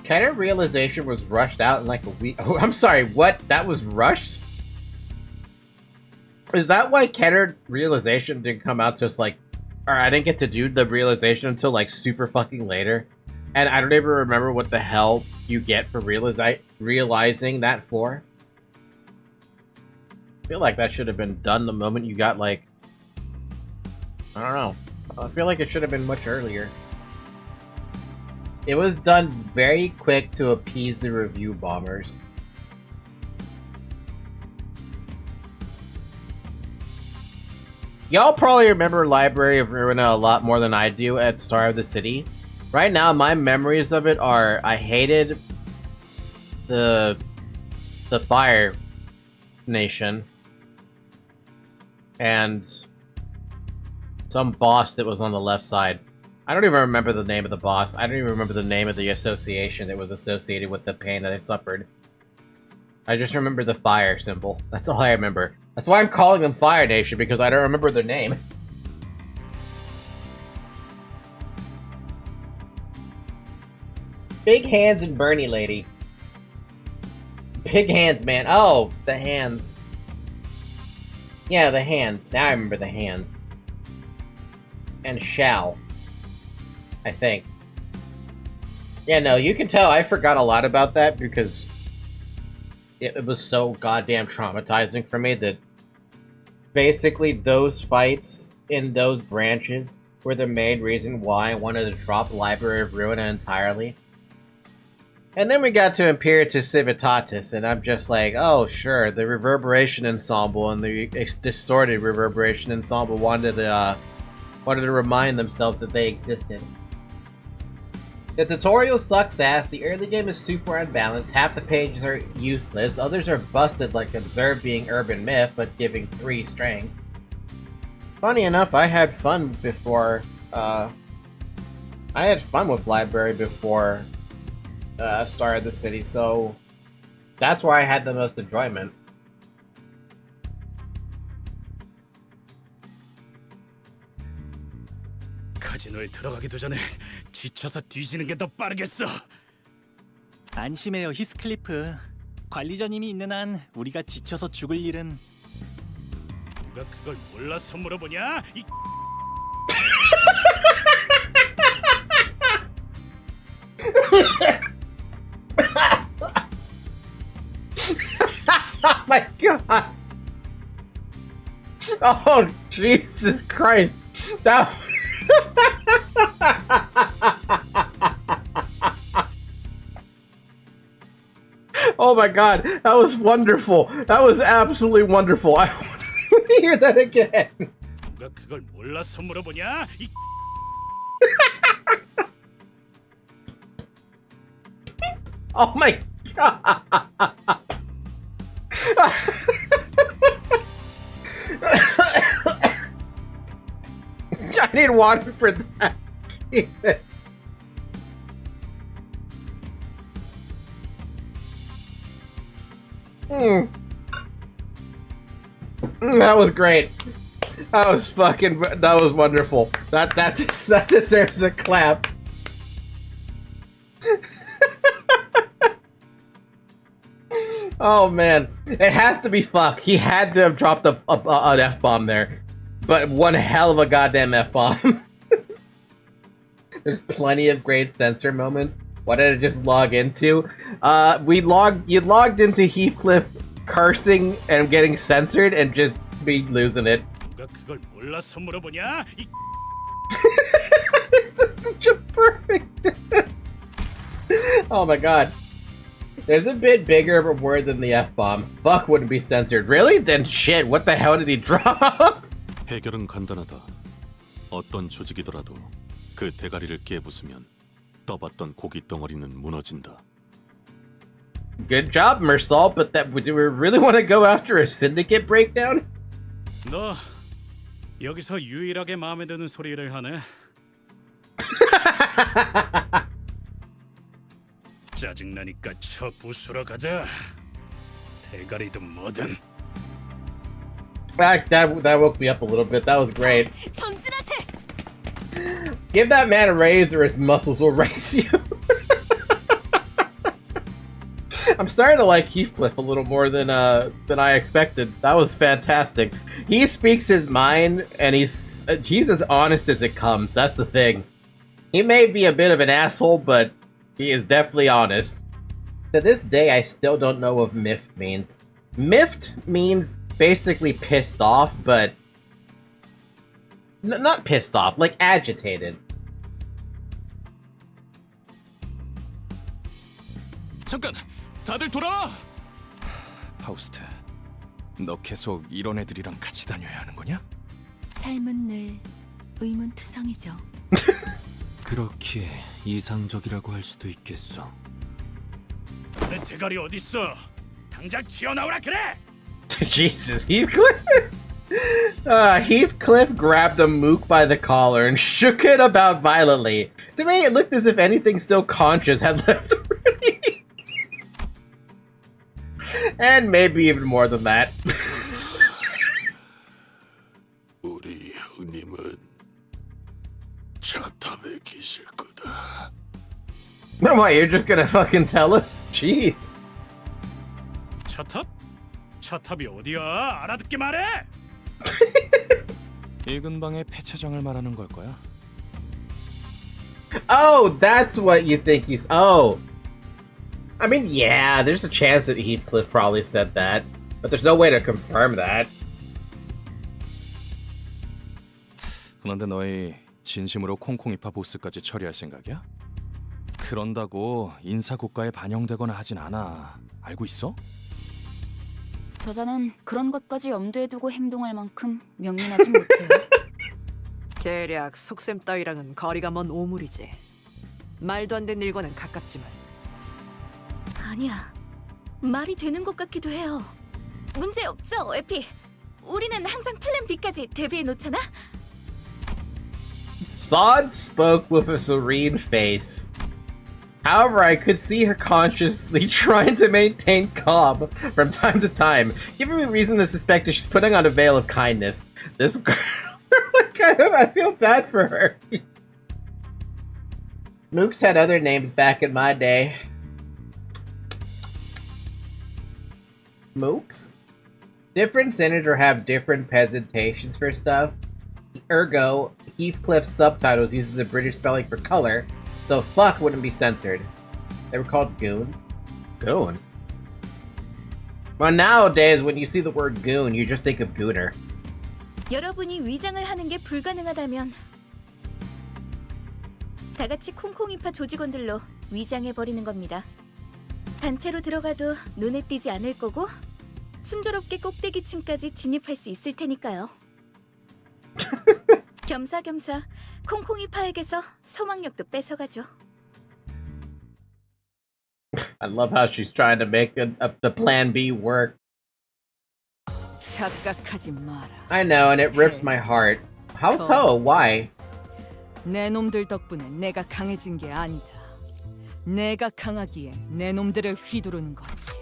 Kind of realization was rushed out in like a week. Oh, I'm sorry, what? That was rushed? Is that why Kenner realization didn't come out just like... Or I didn't get to do the realization until like super fucking later? And I don't even remember what the hell you get for realizing that for. I feel like that should have been done the moment you got, like... I don't know. I feel like it should have been much earlier. It was done very quick to appease the review bombers. Y'all probably remember Library of Ruina a lot more than I do at Star of the City. Right now, my memories of it are I hated the Fire Nation and some boss that was on the left side. I don't even remember the name of the boss. I don't even remember the name of the association that was associated with the pain that I suffered. I just remember the fire symbol. That's all I remember. That's why I'm calling them Fire Nation, because I don't remember their name. Big hands and Bernie lady. Big hands, man. Oh, the hands. Yeah, the hands. Now I remember the hands. And Shao. I think. Yeah, no, you can tell I forgot a lot about that because it was so goddamn traumatizing for me that basically those fights in those branches were the main reason why I wanted to drop Library of Ruina entirely. And then we got to Imperatus Civitatis, and I'm just like, oh, sure, the Reverberation Ensemble and the distorted Reverberation Ensemble wanted to remind themselves that they existed. The tutorial sucks ass, the early game is super unbalanced, half the pages are useless, others are busted like Observe being urban myth, but giving 3 strength. Funny enough, I had fun before, I had fun with Library before Star of the City, so that's where I had the most enjoyment. 카지노에 들어가기도 전에 지쳐서 뒤지는 게 더 빠르겠어. 안심해요, 히스클리프. 관리자님이 있는 한 우리가 지쳐서 죽을 일은. 누가 그걸 몰라서 물어보냐? 이 Oh my god! Oh, Jesus Christ! That... Oh my god, that was wonderful! That was absolutely wonderful! I want to hear that again! 누가 그걸 몰라서 물어보냐? 이 Oh my god! I need water for that. That was great. That was wonderful. That deserves a clap. Oh man, it has to be fuck. He had to have dropped an F-bomb there, but one hell of a goddamn F-bomb. There's plenty of great censor moments. What did I just log into? You logged into Heathcliff cursing and getting censored and just be losing it. 누가 그걸 몰라서 물어보냐? It's such a perfect. Oh my god. There's a bit bigger of a word than the F-bomb. Fuck wouldn't be censored. Really? Then shit, what the hell did he drop? 해결은 간단하다. 어떤 조직이더라도 그 대가리를 깨부수면 떠봤던 고기 덩어리는 무너진다. Good job, Mersal, but do we really want to go after a syndicate breakdown? 너 여기서 유일하게 마음에 드는 소리를 하네. 짜증나니까 저 부수러 가자. 대가리든 뭐든. That woke me up a little bit. That was great. 전진하세. Give that man a raise or his muscles will raise you. I'm starting to like Heathcliff a little more than I expected. That was fantastic. He speaks his mind, and he's as honest as it comes. That's the thing. He may be a bit of an asshole, but he is definitely honest. To this day, I still don't know what miffed means. Miffed means basically pissed off, but not pissed off, like agitated. 잠깐, 다들 돌아와. 파우스트, 너 계속 이런 애들이랑 같이 다녀야 하는 거냐? 삶은 늘 의문투성이죠. 그렇기에 이상적이라고 할 수도 있겠어. 내 대가리 어디 있어? 당장 튀어나오라 그래. Jesus, Heathcliff. Heathcliff grabbed a mook by the collar and shook it about violently. To me, it looked as if anything still conscious had left already. And maybe even more than that. 우리 형님은 차탑에 계실 거다. What, you're just gonna fucking tell us? Jeez. 차탑? 차탑이 어디야? 알아듣게 말해. 이 근방의 폐차장을 말하는 걸 거야. Oh, that's what you think he's... Oh. I mean, yeah, there's a chance that Heathcliff probably said that, but there's no way to confirm that. 그런데 너희 진심으로 콩콩이파 보스까지 처리할 생각이야? 그런다고 인사고가에 반영되거나 하진 않아. 알고 있어? 저자는 그런 것까지 염두에 두고 행동할 만큼 명민하진 못해요. 대략 속셈 따위랑은 거리가 먼 오물이지. 말도 안 되는 일과는 가깝지만. 아니야. 말이 되는 것 같기도 해요. 문제 없어, 에피. 우리는 항상 플랜 B까지 대비해 놓잖아. Sod spoke with a serene face. However, I could see her consciously trying to maintain calm from time to time, giving me reason to suspect that she's putting on a veil of kindness. This girl, I feel bad for her. Mooks had other names back in my day. Mooks? Different senators have different presentations for stuff. Ergo, Heathcliff's subtitles uses a British spelling for color, so fuck wouldn't be censored. They were called goons. Goons? Well, nowadays, when you see the word goon, you just think of gooner. 여러분이 위장을 하는 게 불가능하다면 다 같이 콩콩이파 조직원들로 위장해 버리는 겁니다. 단체로 들어가도 눈에 띄지 않을 거고 순조롭게 꼭대기층까지 진입할 수 있을 테니까요. 겸사겸사 콩콩이파에게서 소망력도 뺏어가죠. I love how she's trying to make the plan B work. 착각하지 마라. I know, and it rips my heart. How so? Why? 내 놈들 덕분에 내가 강해진 게 아니다. 내가 강하기에 내 놈들을 휘두른 거지.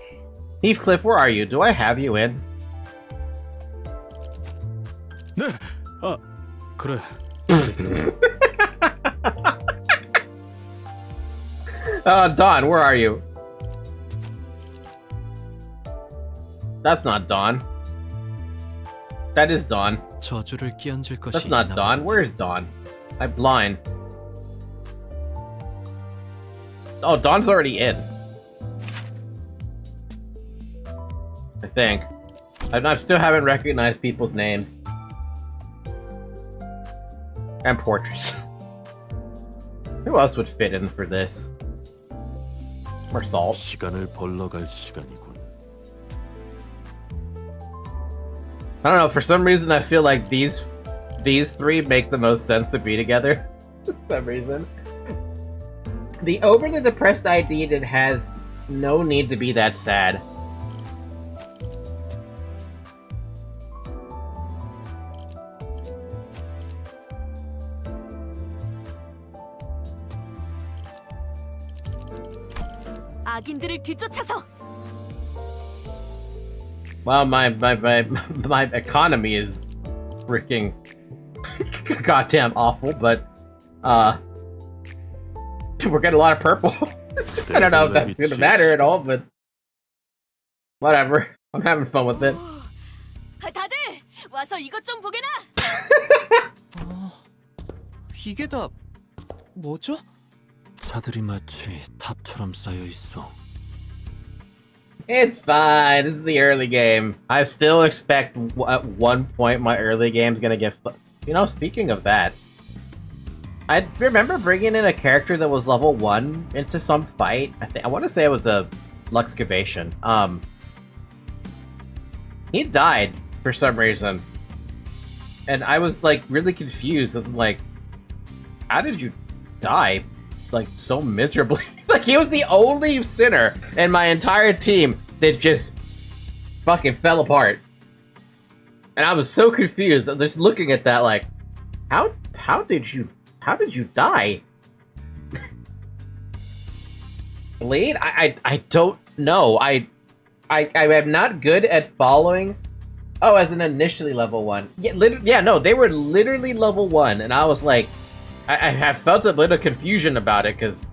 Heathcliff, where are you? Do I have you in? 네, 아, 그래. Dawn, where are you? That's not Dawn. That is Dawn. 저주를 끼얹을 것이 That's not 있나 Dawn. Where is Dawn? I'm blind. Oh, Dawn's already in. I think. I still haven't recognized people's names. And portraits. Who else would fit in for this? More salt. 시간을 벌러갈 시간이군. I don't know, for some reason I feel like these three make the most sense to be together. For some reason. The overly depressed ID that has no need to be that sad. 악인들을 뒤쫓아서. Wow, my economy is freaking goddamn awful, but we're getting a lot of purple. I don't know if that's gonna matter at all, but whatever. I'm having fun with it. 다들 와서 이것 좀 보게나. 이게 다 뭐죠? 차들이 마치 탑처럼 쌓여 있어. It's fine. This is the early game. I still expect at one point my early game's gonna get. You know, speaking of that, I remember bringing in a character that was level 1 into some fight. I want to say it was a Luxcavation. He died for some reason, and I was like really confused. I was like, how did you die? Like so miserably. Like he was the only sinner in my entire team that just fucking fell apart. And I was so confused. I'm just looking at that like, how did you die? Blade? I don't know. I am not good at following. Oh, as an initially level 1. Yeah, no, they were literally level 1, and I was like, I have felt a bit of confusion about it, because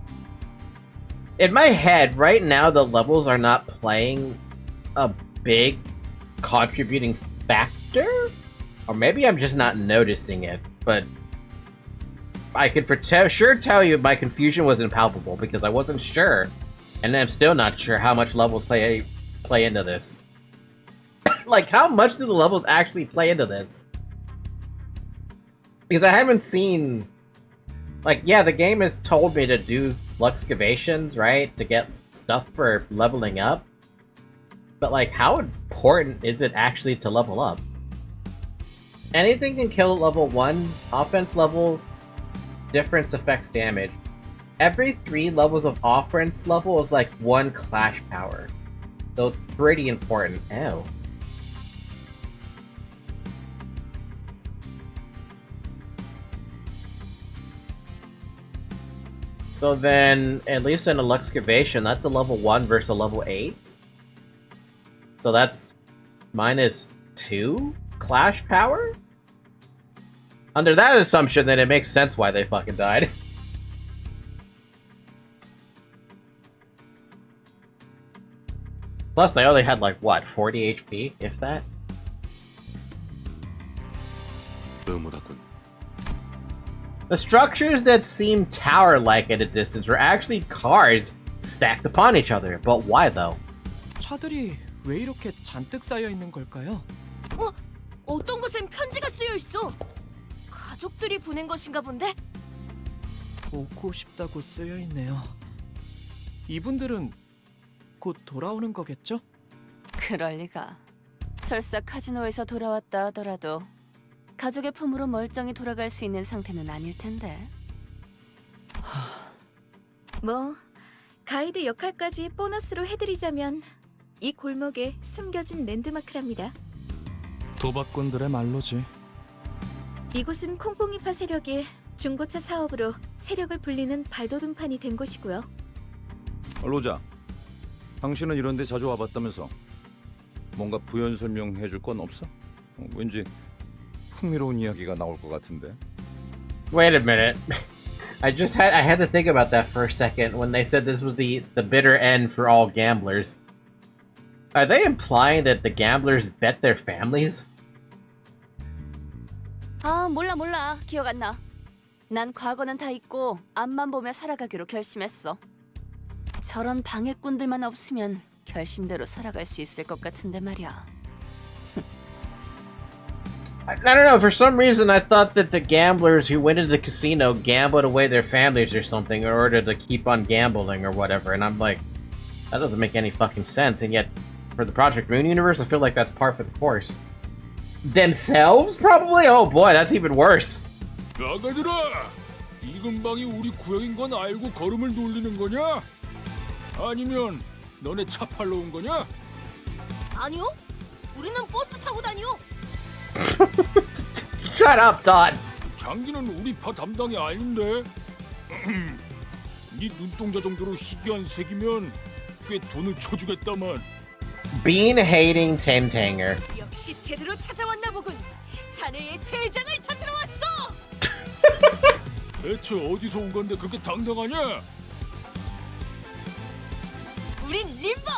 in my head, right now, the levels are not playing a big contributing factor? Or maybe I'm just not noticing it, but I could for sure tell you my confusion was impalpable, because I wasn't sure, and I'm still not sure how much levels play into this. Like, how much do the levels actually play into this? Because I haven't seen... Like, yeah, the game has told me to do Luxcavations, right? To get stuff for leveling up. But, like, how important is it actually to level up? Anything can kill at level 1. Offense level difference affects damage. Every 3 levels of offense level is like 1 clash power. So it's pretty important. Ew. So then, at least in a Luxcavation, that's a level 1 versus a level 8. So that's -2 clash power? Under that assumption, then it makes sense why they fucking died. Plus, they only had like, what, 40 HP, if that? 의무라군. The structures that seem tower-like at a distance were actually cars stacked upon each other. But why, though? 차들이 왜 이렇게 잔뜩 쌓여 있는 걸까요? 어떤 곳엔 편지가 쓰여 있어. 가족들이 보낸 것인가 본데? 보고 싶다고 쓰여 있네요. 이분들은 곧 돌아오는 거겠죠? 그럴 리가. 설사 카지노에서 돌아왔다 하더라도 가족의 품으로 멀쩡히 돌아갈 수 있는 상태는 아닐 텐데. 뭐 가이드 역할까지 보너스로 해드리자면 이 골목에 숨겨진 랜드마크랍니다. 도박꾼들의 말로지. 이곳은 콩콩이파 세력이 중고차 사업으로 세력을 불리는 발돋움판이 된 곳이고요. 로자, 당신은 이런 데 자주 와봤다면서 뭔가 부연 설명해 줄 건 없어? 왠지 흥미로운 이야기가 나올 것 같은데. Wait a minute. I had to think about that for a second when they said this was the bitter end for all gamblers. Are they implying that the gamblers bet their families? 아, 몰라. 기억 안 나. 난 과거는 다 잊고 앞만 보며 살아가기로 결심했어. 저런 방해꾼들만 없으면 결심대로 살아갈 수 있을 것 같은데 말이야. I don't know, for some reason I thought that the gamblers who went into the casino gambled away their families or something in order to keep on gambling or whatever, and I'm like, that doesn't make any fucking sense, and yet, for the Project Moon universe, I feel like that's par for the course. Themselves, probably? Oh boy, that's even worse. 나가들아! 이 근방이 우리 구역인 건 알고 걸음을 돌리는 거냐? 아니면 너네 차 팔러 온 거냐? 아니요. 우리는 버스 타고 다녀. Shut up, Todd. 장기는 우리 파 담당이 아닌데. 네 눈동자 정도로 희귀한 색이면 꽤 돈을 쳐주겠다만. Bean hating Tentanger. 역시 제대로 찾아왔나 보군. 자네의 대장을 찾으러 왔어. 대체 어디서 온 건데 그렇게 당당하냐? 우린 림버.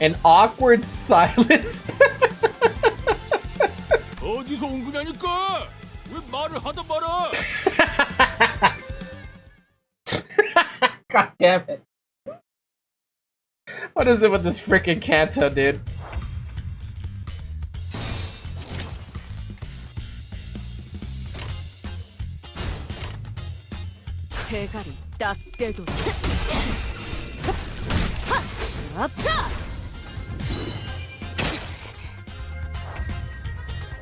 An awkward silence. 어디서 온 거냐니까? 왜 말을 하다 말아? God damn it. What is it with this freaking Kanto, dude? 대가리 딱 떼도.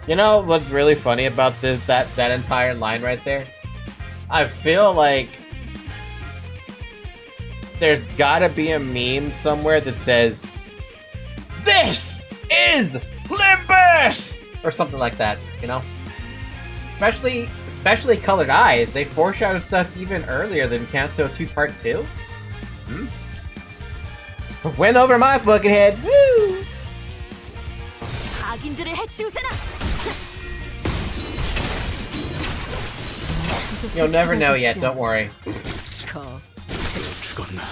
You know what's really funny about that entire line right there? I feel like there's gotta be a meme somewhere that says, "This is Limbus!" or something like that, you know? Especially Colored Eyes, they foreshadow stuff even earlier than Kanto 2 Part 2. Went over my fucking head. Woo! 악인들을 해치우세나. You'll never know yet, don't worry. 죽었나?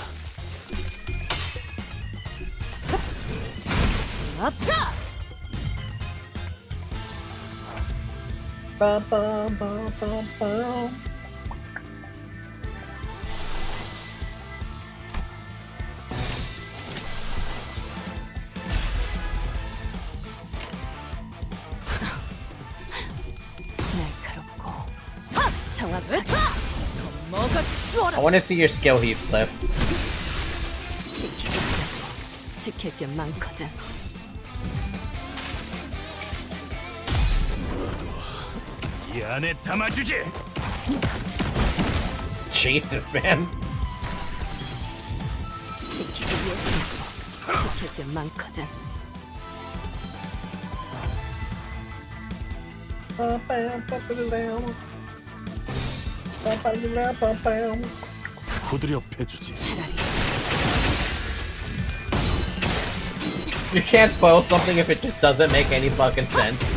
Bum, bum, bum, bum, bum. I want to see your skill heap, Cliff. 지킬 게 많거든. 이 안에 담아주지. Jesus, man. 지킬 게 많거든. 후드려 패주지. You can't spoil something if it just doesn't make any fucking sense.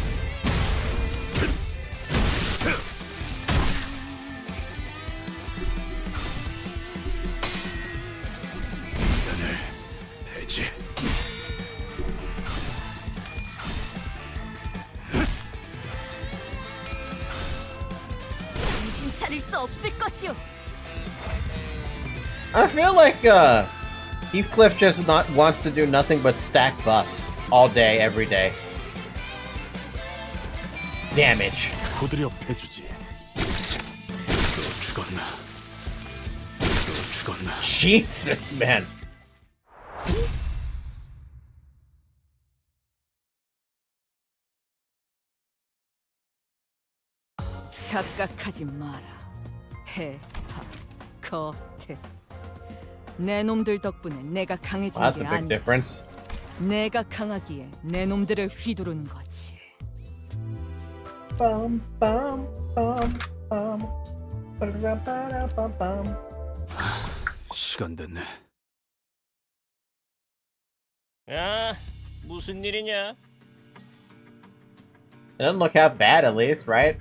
돼지. 정신 차릴 수 없을 것이오. I feel like Heathcliff just wants to do nothing but stack buffs all day, every day. Damage. 후드려 패주지. 죽었나? 죽었나? Jesus, man. 착각하지 마라. 해파 겉에 내 놈들 덕분에 내가 강해진 Well, that's 게 a big 아니다. difference. 내가 강하기에 내 놈들을 휘두르는 거지. Bum, bum, bum, bum. Ba-da-ba-da-bum-bum. 시간 됐네. 아, 무슨 일이냐? doesn't look half bad, at least, right?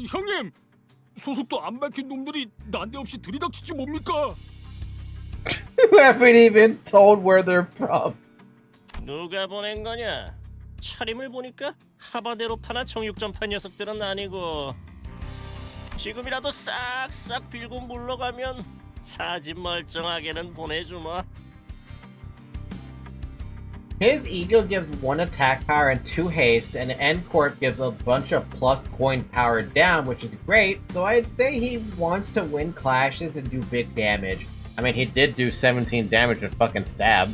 형님, 소속도 안 밝힌 놈들이 난데없이 들이닥치지 뭡니까? We haven't even told where they're from. 누가 보낸 거냐? 차림을 보니까 하바데로 파나 정육점파 녀석들은 아니고 지금이라도 싹싹 빌고 물러가면 사진 멀쩡하게는 보내주마. His ego gives 1 attack power and 2 haste, and End Corp gives a bunch of plus coin power down, which is great, so I'd say he wants to win clashes and do big damage. I mean, he did do 17 damage with fucking stab.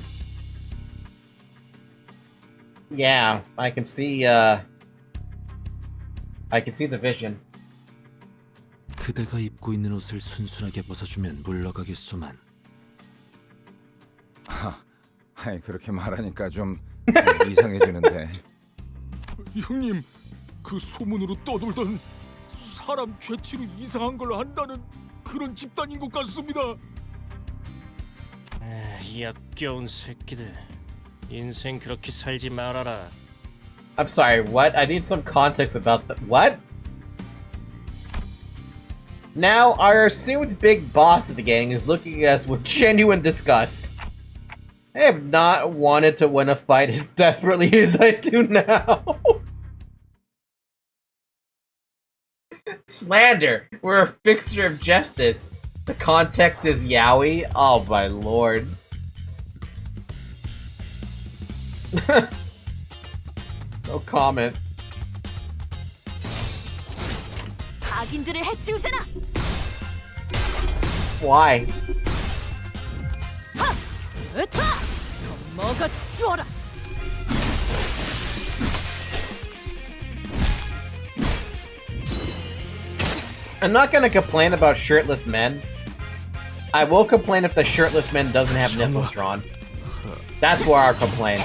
Yeah, I can see the vision. 그대가 입고 있는 옷을 순순하게 벗어주면 물러가겠소만. 아이, 그렇게 말하니까 좀 이상해지는데. 형님, 그 소문으로 떠돌던 사람 죄치로 이상한 걸 한다는 그런 집단인 것 같습니다. 역겨운 새끼들. 인생 그렇게 살지 말아라. I'm sorry, what? I need some context about that. What? Now, our assumed big boss of the gang is looking at us with genuine disgust. I have not wanted to win a fight as desperately as I do now. Slander! We're a fixture of justice. The context is yaoi? Oh my lord. No comment. 악인들을 해치우세나. Why? 하! 으타! 먹어 치워라. I'm not gonna complain about shirtless men. I will complain if the shirtless man doesn't have nipples drawn. That's where I'll complain.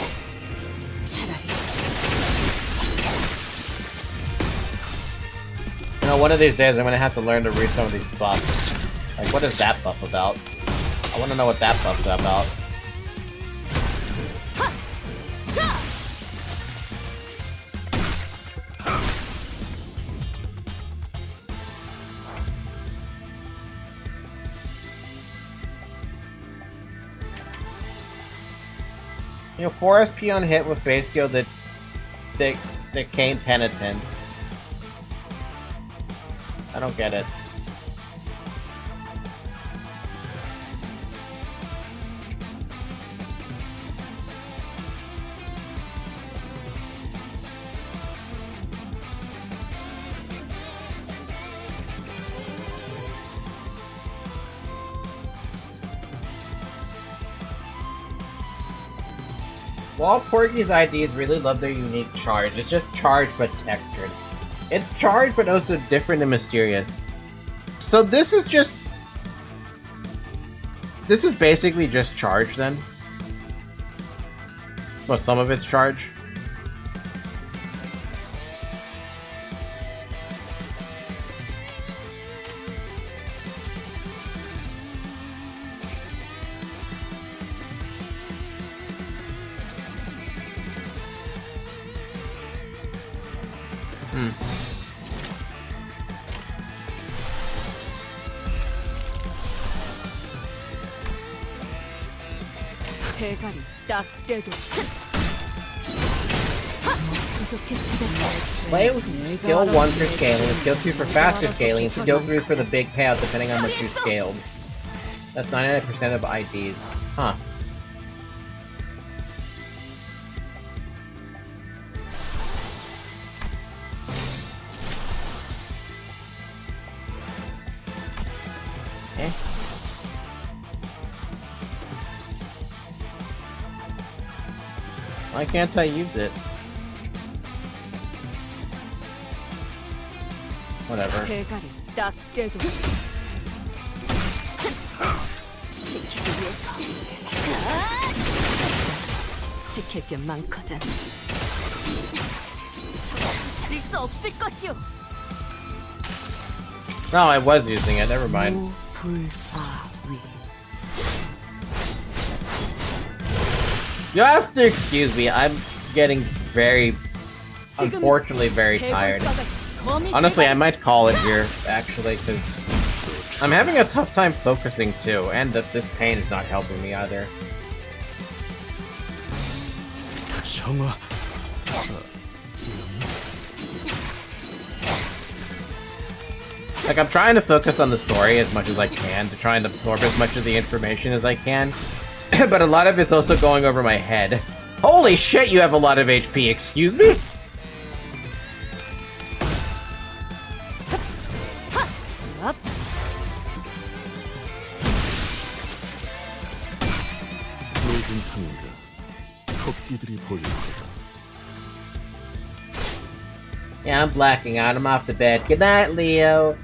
You know, one of these days I'm gonna have to learn to read some of these buffs. Like, what is that buff about? I wanna know what that buff's about. You know, 4 SP on hit with base skill that Cane Penitence. I don't get it. While Porky's IDs really love their unique charge, it's just charge but textured. It's charged but also different and mysterious. So this is just... This is basically just charge then? Well, some of it's charge. 대가리 딱 떼도 Play with skill 1 for scaling, skill 2 for faster scaling, and skill 3 for the big payout depending on what you scaled. That's 99% of IDs. Huh. Eh? Why can't I use it? Whatever. 대가리 딱 떼도 지키기 위해서. 지킬 게 많거든. 차릴 수 없을 것이오. No, I was using it, never mind. 불사위. You have to excuse me, I'm getting very unfortunately very tired. Honestly, I might call it here, actually, because I'm having a tough time focusing too, and that this pain is not helping me either. 정화. Like, I'm trying to focus on the story as much as I can, to try and absorb as much of the information as I can, but a lot of it's also going over my head. Holy shit, you have a lot of HP, excuse me? 붉은 하늘과 토끼들이 보일 거다. Yeah, I'm blacking out. I'm off to bed. Good night, Leo.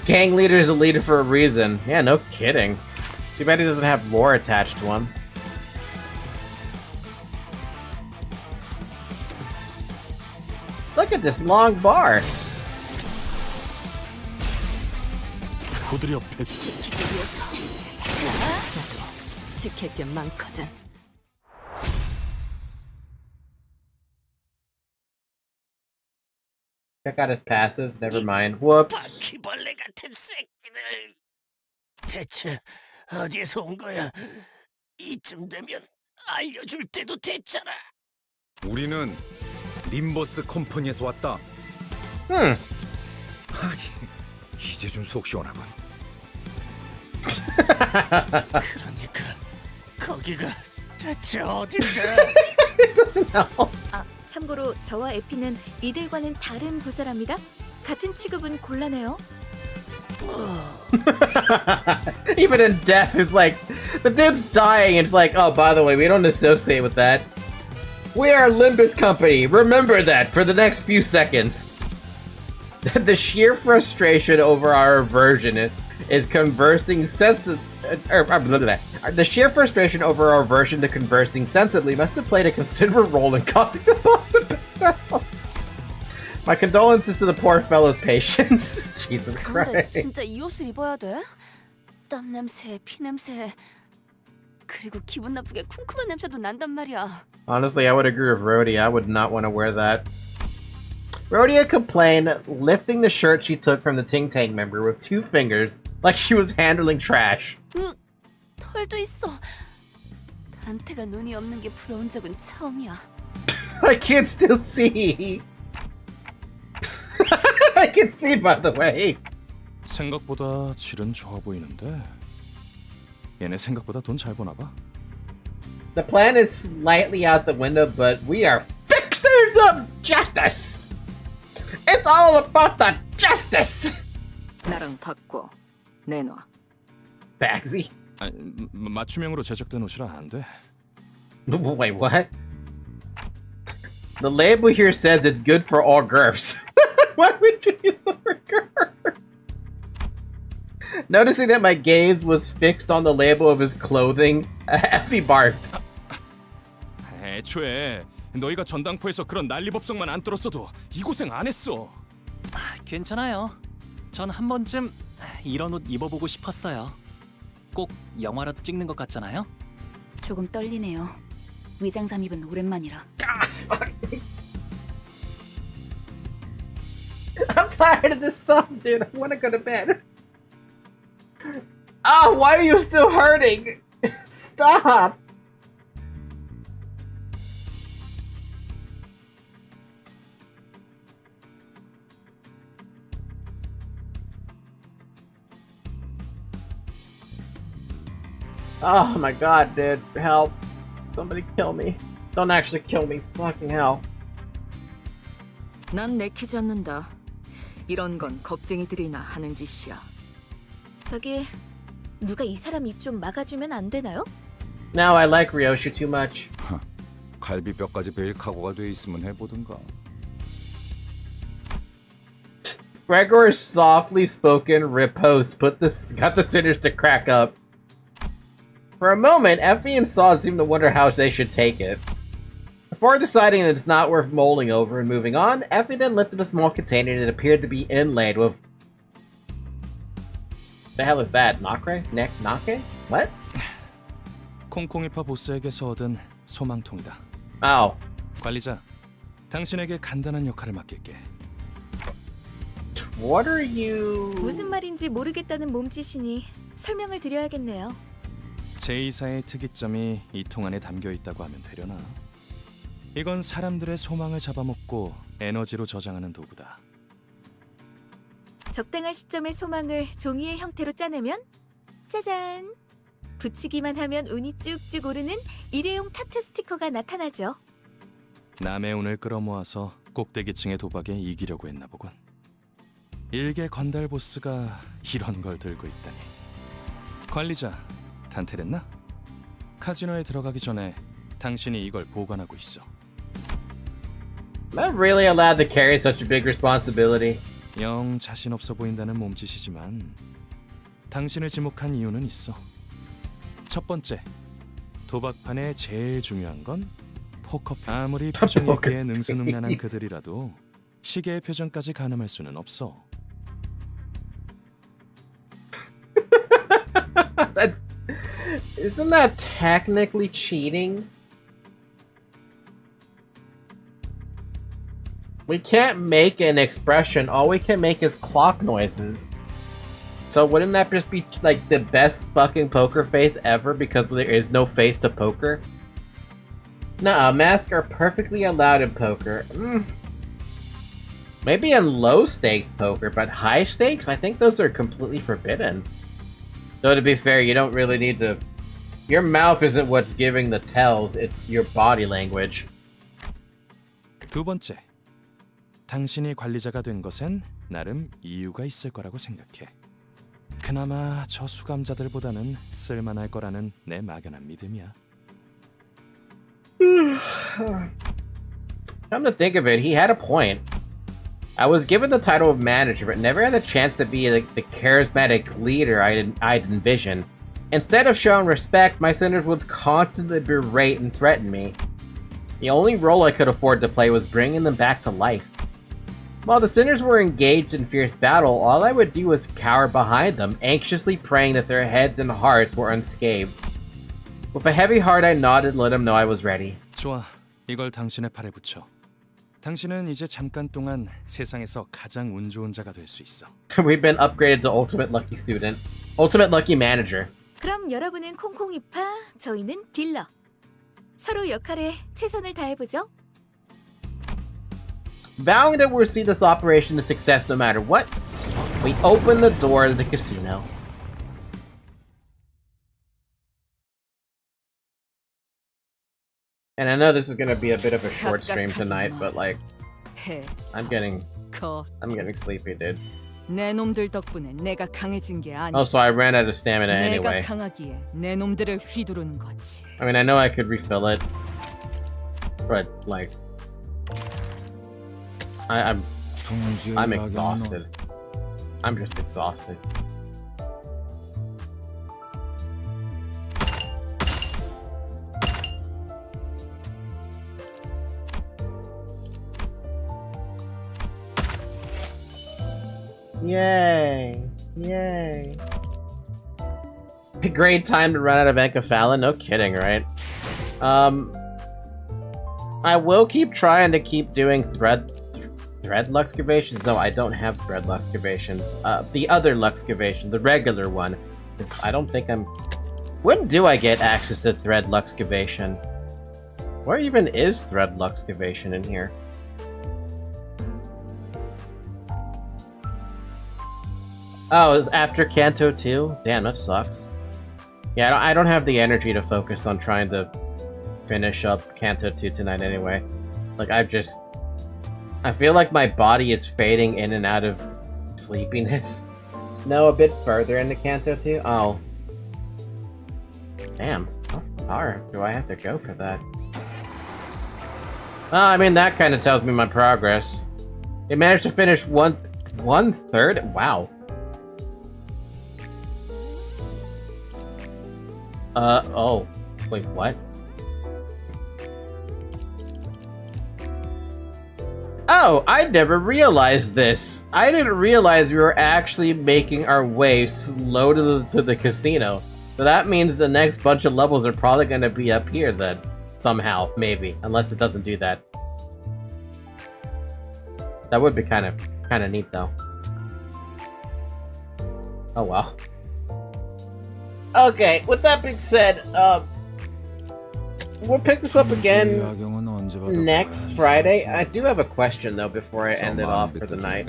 Gang leader is a leader for a reason. Yeah, no kidding. Too bad he doesn't have lore attached to him. Look at this long bar. 부드려 패주세요. 지킬 게 많거든. Check out his passives. Never mind. Whoops. 바퀴벌레 같은 새끼들. 대체 어디에서 온 거야? 이쯤 되면 알려줄 때도 됐잖아. 우리는 림버스 컴퍼니에서 왔다. 이제 좀 속 시원하군. 그러니까 거기가 대체 어딘데? 아, 참고로 저와 에피는 이들과는 다른 부서랍니다. 같은 취급은 곤란해요. Even in death, it's like, the dude's dying and it's like, oh, by the way, we don't associate with that. We are Limbus Company. Remember that for the next few seconds. The sheer frustration over our aversion is conversing the sheer frustration over our aversion to conversing sensibly must have played a considerable role in causing the boss to battle. My condolences to the poor fellow's patience. Jesus 그런데 Christ. 진짜 이 옷을 입어야 돼? 땀 냄새, 피 냄새, 그리고 기분 나쁘게 쿰쿰한 냄새도 난단 말이야. Honestly, I would agree with Rhodia. I would not want to wear that. Rhodia complained, lifting the shirt she took from the Ting Tang member with 2 fingers, like she was handling trash. 털도 있어. 단테가 눈이 없는 게 부러운 적은 처음이야. I can't still see. I can see, by the way. 생각보다 질은 좋아 보이는데 얘네 생각보다 돈 잘 버나 봐. The plan is slightly out the window, but we are fixers of justice. It's all about the justice. 나랑 바꿔 내놔. Bagsy. 맞춤형으로 제작된 옷이라 안 돼. Wait, what? The label here says it's good for all girths. Why would you use the word girth? Noticing that my gaze was fixed on the label of his clothing, Effie barked. 애초에 너희가 전당포에서 그런 난리법석만 안 떨었어도 이 고생 안 했어. 괜찮아요. 전 한 번쯤 이런 옷 입어보고 싶었어요. 꼭 영화라도 찍는 것 같잖아요. 조금 떨리네요. 위장 잠입은 오랜만이라. I'm tired of this stuff, dude. I want to go to bed. Oh, why are you still hurting? Stop. Oh my god, dude. Help. Somebody kill me. Don't actually kill me. Fucking hell. 난 내키지 않는다. 이런 건 겁쟁이들이나 하는 짓이야. 저기 누가 이 사람 입 좀 막아주면 안 되나요? No, I like Ryoshu too much. 갈비뼈까지 베일 각오가 돼 있으면 해보든가. Gregor's softly spoken riposte got the sinners to crack up. For a moment, Effie and Sod seem to wonder how they should take it. Before deciding that it's not worth mulling over and moving on, Effie then lifted a small container that appeared to be inlaid with... The hell is that? Nacre? Nake? What? 콩콩이파 보스에게서 얻은 소망통이다. Oh. 관리자, 당신에게 간단한 역할을 맡길게. What are you? 무슨 말인지 모르겠다는 몸짓이니 설명을 드려야겠네요. 제2사의 특이점이 이 통 안에 담겨 있다고 하면 되려나? 이건 사람들의 소망을 잡아먹고 에너지로 저장하는 도구다. 적당한 시점에 소망을 종이의 형태로 짜내면 짜잔! 붙이기만 하면 운이 쭉쭉 오르는 일회용 타투 스티커가 나타나죠. 남의 운을 끌어모아서 꼭대기층의 도박에 이기려고 했나 보군. 일개 건달 보스가 이런 걸 들고 있다니. 관리자, 단테랬나? 카지노에 들어가기 전에 당신이 이걸 보관하고 있어. Am I really allowed to carry such a big responsibility? 영 자신 없어 보인다는 몸짓이지만 당신을 지목한 이유는 있어. 첫 번째, 도박판에 제일 중요한 건 포커. 아무리 표정 읽기에 능수능란한 그들이라도 시계의 표정까지 가늠할 수는 없어. Isn't that technically cheating? We can't make an expression. All we can make is clock noises. So wouldn't that just be like the best fucking poker face ever because there is no face to poker? Nuh-uh, masks are perfectly allowed in poker. Maybe in low stakes poker, but high stakes? I think those are completely forbidden. Though to be fair, you don't really need to... Your mouth isn't what's giving the tells, it's your body language. 두 번째, 당신이 관리자가 된 것엔 나름 이유가 있을 거라고 생각해. 그나마 저 수감자들보다는 쓸만할 거라는 내 막연한 믿음이야. Come to think of it, he had a point. I was given the title of manager, but never had a chance to be like the charismatic leader I'd envisioned. Instead of showing respect, my sinners would constantly berate and threaten me. The only role I could afford to play was bringing them back to life. While the sinners were engaged in fierce battle, all I would do was cower behind them, anxiously praying that their heads and hearts were unscathed. With a heavy heart, I nodded and let them know I was ready. 좋아, 이걸 당신의 팔에 붙여. 당신은 이제 잠깐 동안 세상에서 가장 운 좋은 자가 될 수 있어. We've been upgraded to Ultimate Lucky Student. Ultimate Lucky Manager. 그럼 여러분은 콩콩이파, 저희는 딜러. 서로 역할에 최선을 다해보죠. Vowing that we'll see this operation a success no matter what, we open the door to the casino. And I know this is gonna be a bit of a short stream tonight, but like, I'm getting sleepy, dude. 내 놈들 덕분에 내가 강해진 게 아니야. Also, I ran out of stamina anyway. 내가 강하기에 내 놈들을 휘두르는 거지. I mean, I know I could refill it, but like, I'm exhausted. I'm just exhausted. Yay! Yay! A great time to run out of Encephalon? No kidding, right? I will keep trying to keep doing thread luxcavations. No, I don't have thread luxcavations. The other luxcavation, the regular one. I don't think I'm... When do I get access to thread luxcavation? Where even is thread luxcavation in here? Oh, it's after Kanto 2? Damn, that sucks. Yeah, I don't have the energy to focus on trying to finish up Kanto 2 tonight anyway. Like, I feel like my body is fading in and out of sleepiness. No, a bit further into Kanto 2? Oh. Damn. How far do I have to go for that? I mean, that kind of tells me my progress. They managed to finish one third? Wow. Oh. Wait, what? Oh, I never realized this. I didn't realize we were actually making our way slow to the casino. So that means the next bunch of levels are probably going to be up here then. Somehow, maybe. Unless it doesn't do that. That would be kind of neat though. Oh well. Okay, with that being said, we'll pick this up again next Friday. I do have a question though before I end it off for the night.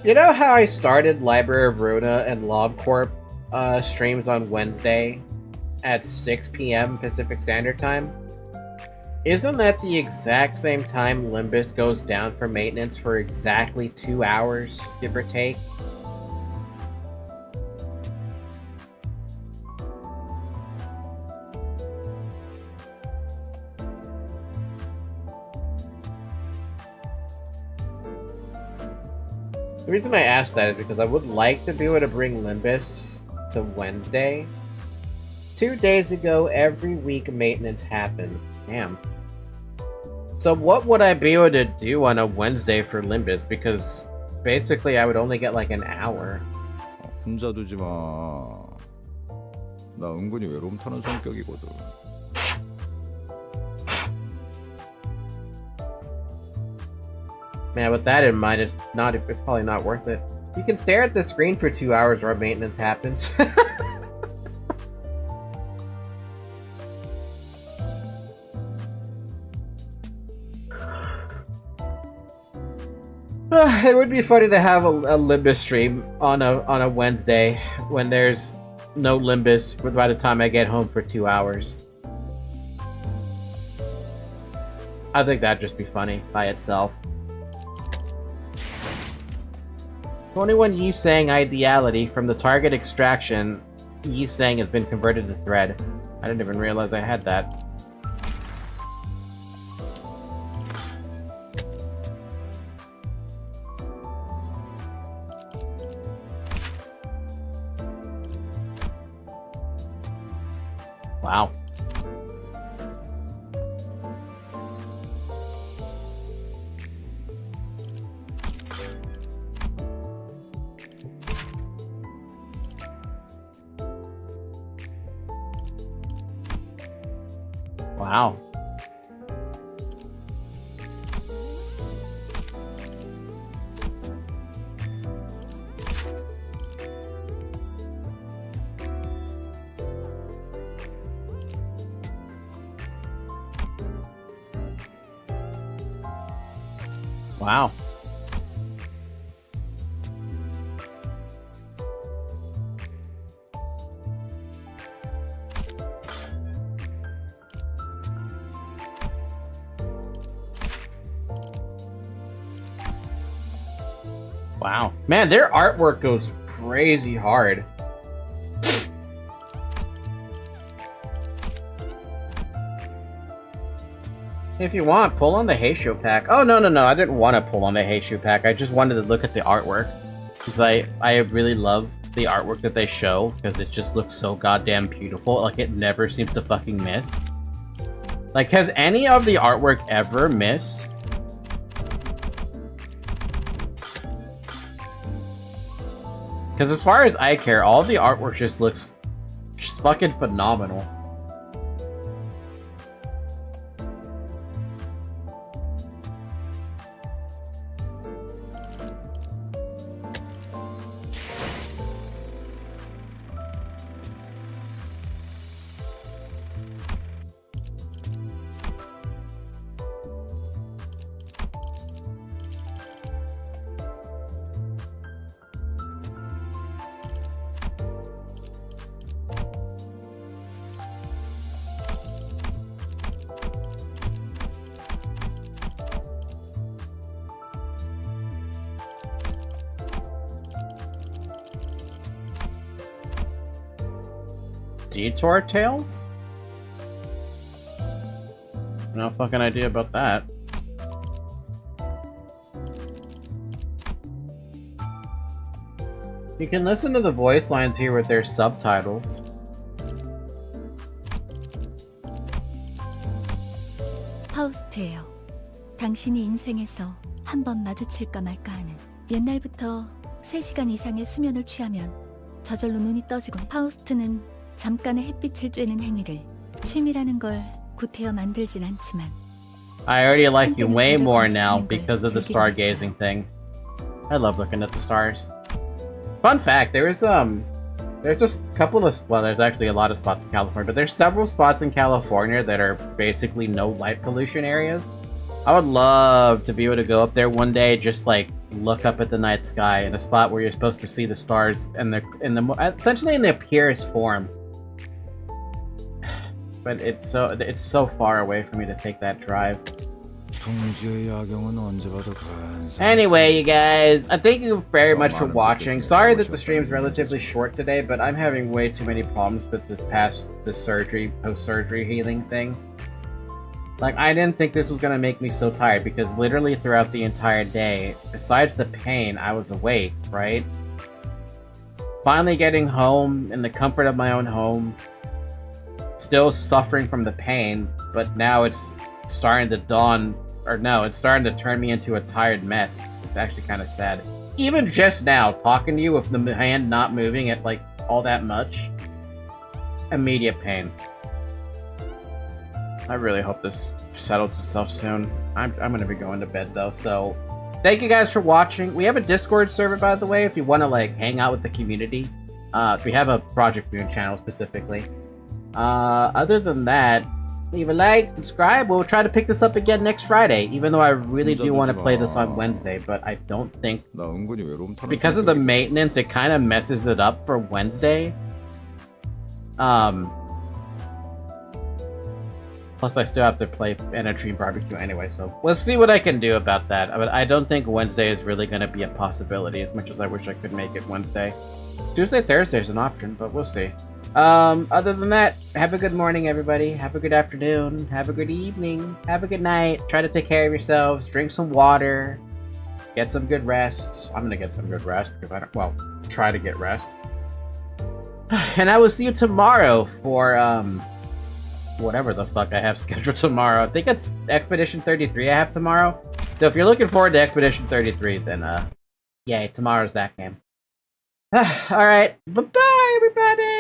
You know how I started Library of Runa and LobCorp streams on Wednesday at 6 p.m. Pacific Standard Time? Isn't that the exact same time Limbus goes down for maintenance for exactly 2 hours, give or take? The reason I asked that is because I would like to be able to bring Limbus to Wednesday. 2 days ago, every week maintenance happens. Damn. So what would I be able to do on a Wednesday for Limbus? Because basically I would only get like an hour. 혼자 두지 마. 나 은근히 외로움 타는 성격이거든. Man, with that in mind, it's probably not worth it. You can stare at the screen for 2 hours while maintenance happens. It would be funny to have a Limbus stream on a Wednesday when there's no Limbus by the time I get home for 2 hours. I think that'd just be funny by itself. 21 Yusang Ideality from the target extraction. Yusang has been converted to thread. I didn't even realize I had that. Wow. Wow. Wow. Wow. Man, their artwork goes crazy hard. If you want, pull on the Heisho pack. Oh, no, I didn't want to pull on the Heisho pack. I just wanted to look at the artwork. Because I really love the artwork that they show, because it just looks so goddamn beautiful. Like, it never seems to fucking miss. Like, has any of the artwork ever missed? Because as far as I care, all the artwork just looks just fucking phenomenal. Detour Tales? No fucking idea about that. You can listen to the voice lines here with their subtitles. 파우스트예요. 당신이 인생에서 한 번 마주칠까 말까 하는. 옛날부터 3시간 이상의 수면을 취하면 저절로 눈이 떠지곤. 파우스트는 잠깐의 햇빛을 쬐는 행위를 취미라는 걸 구태여 만들진 않지만 I already like you way more now because of the stargazing thing. I love looking at the stars. Fun fact, there's just a couple of, well, there's actually a lot of spots in California, but there's several spots in California that are basically no light pollution areas. I would love to be able to go up there one day, just like look up at the night sky in a spot where you're supposed to see the stars and essentially in their purest form. But it's so far away for me to take that drive. Anyway, you guys, I thank you very much for watching. Sorry that the stream's relatively short today, but I'm having way too many problems with this post-surgery healing thing. Like, I didn't think this was gonna make me so tired, because literally throughout the entire day, besides the pain, I was awake, right? Finally getting home in the comfort of my own home, still suffering from the pain, but now it's starting to dawn, or no, it's starting to turn me into a tired mess. It's actually kind of sad. Even just now, talking to you with the hand not moving at like all that much, immediate pain. I really hope this settles itself soon. I'm gonna be going to bed though, so thank you guys for watching. We have a Discord server, by the way, if you want to like hang out with the community. We have a Project Moon channel specifically. Other than that, leave a like, subscribe. We'll try to pick this up again next Friday, even though I really do want to play this on Wednesday, but I don't think, because of the maintenance, it kind of messes it up for Wednesday. Plus, I still have to play Energy Barbecue anyway, so we'll see what I can do about that. But I don't think Wednesday is really going to be a possibility, as much as I wish I could make it Wednesday. Tuesday, Thursday is an option, but we'll see. Other than that, have a good morning, everybody. Have a good afternoon. Have a good evening. Have a good night. Try to take care of yourselves. Drink some water. Get some good rest. I'm gonna get some good rest, because I don't, well, try to get rest. And I will see you tomorrow for, whatever the fuck I have scheduled tomorrow. I think it's Expedition 33 I have tomorrow. So if you're looking forward to Expedition 33, then, yay, tomorrow's that game. Alright, bye-bye, everybody!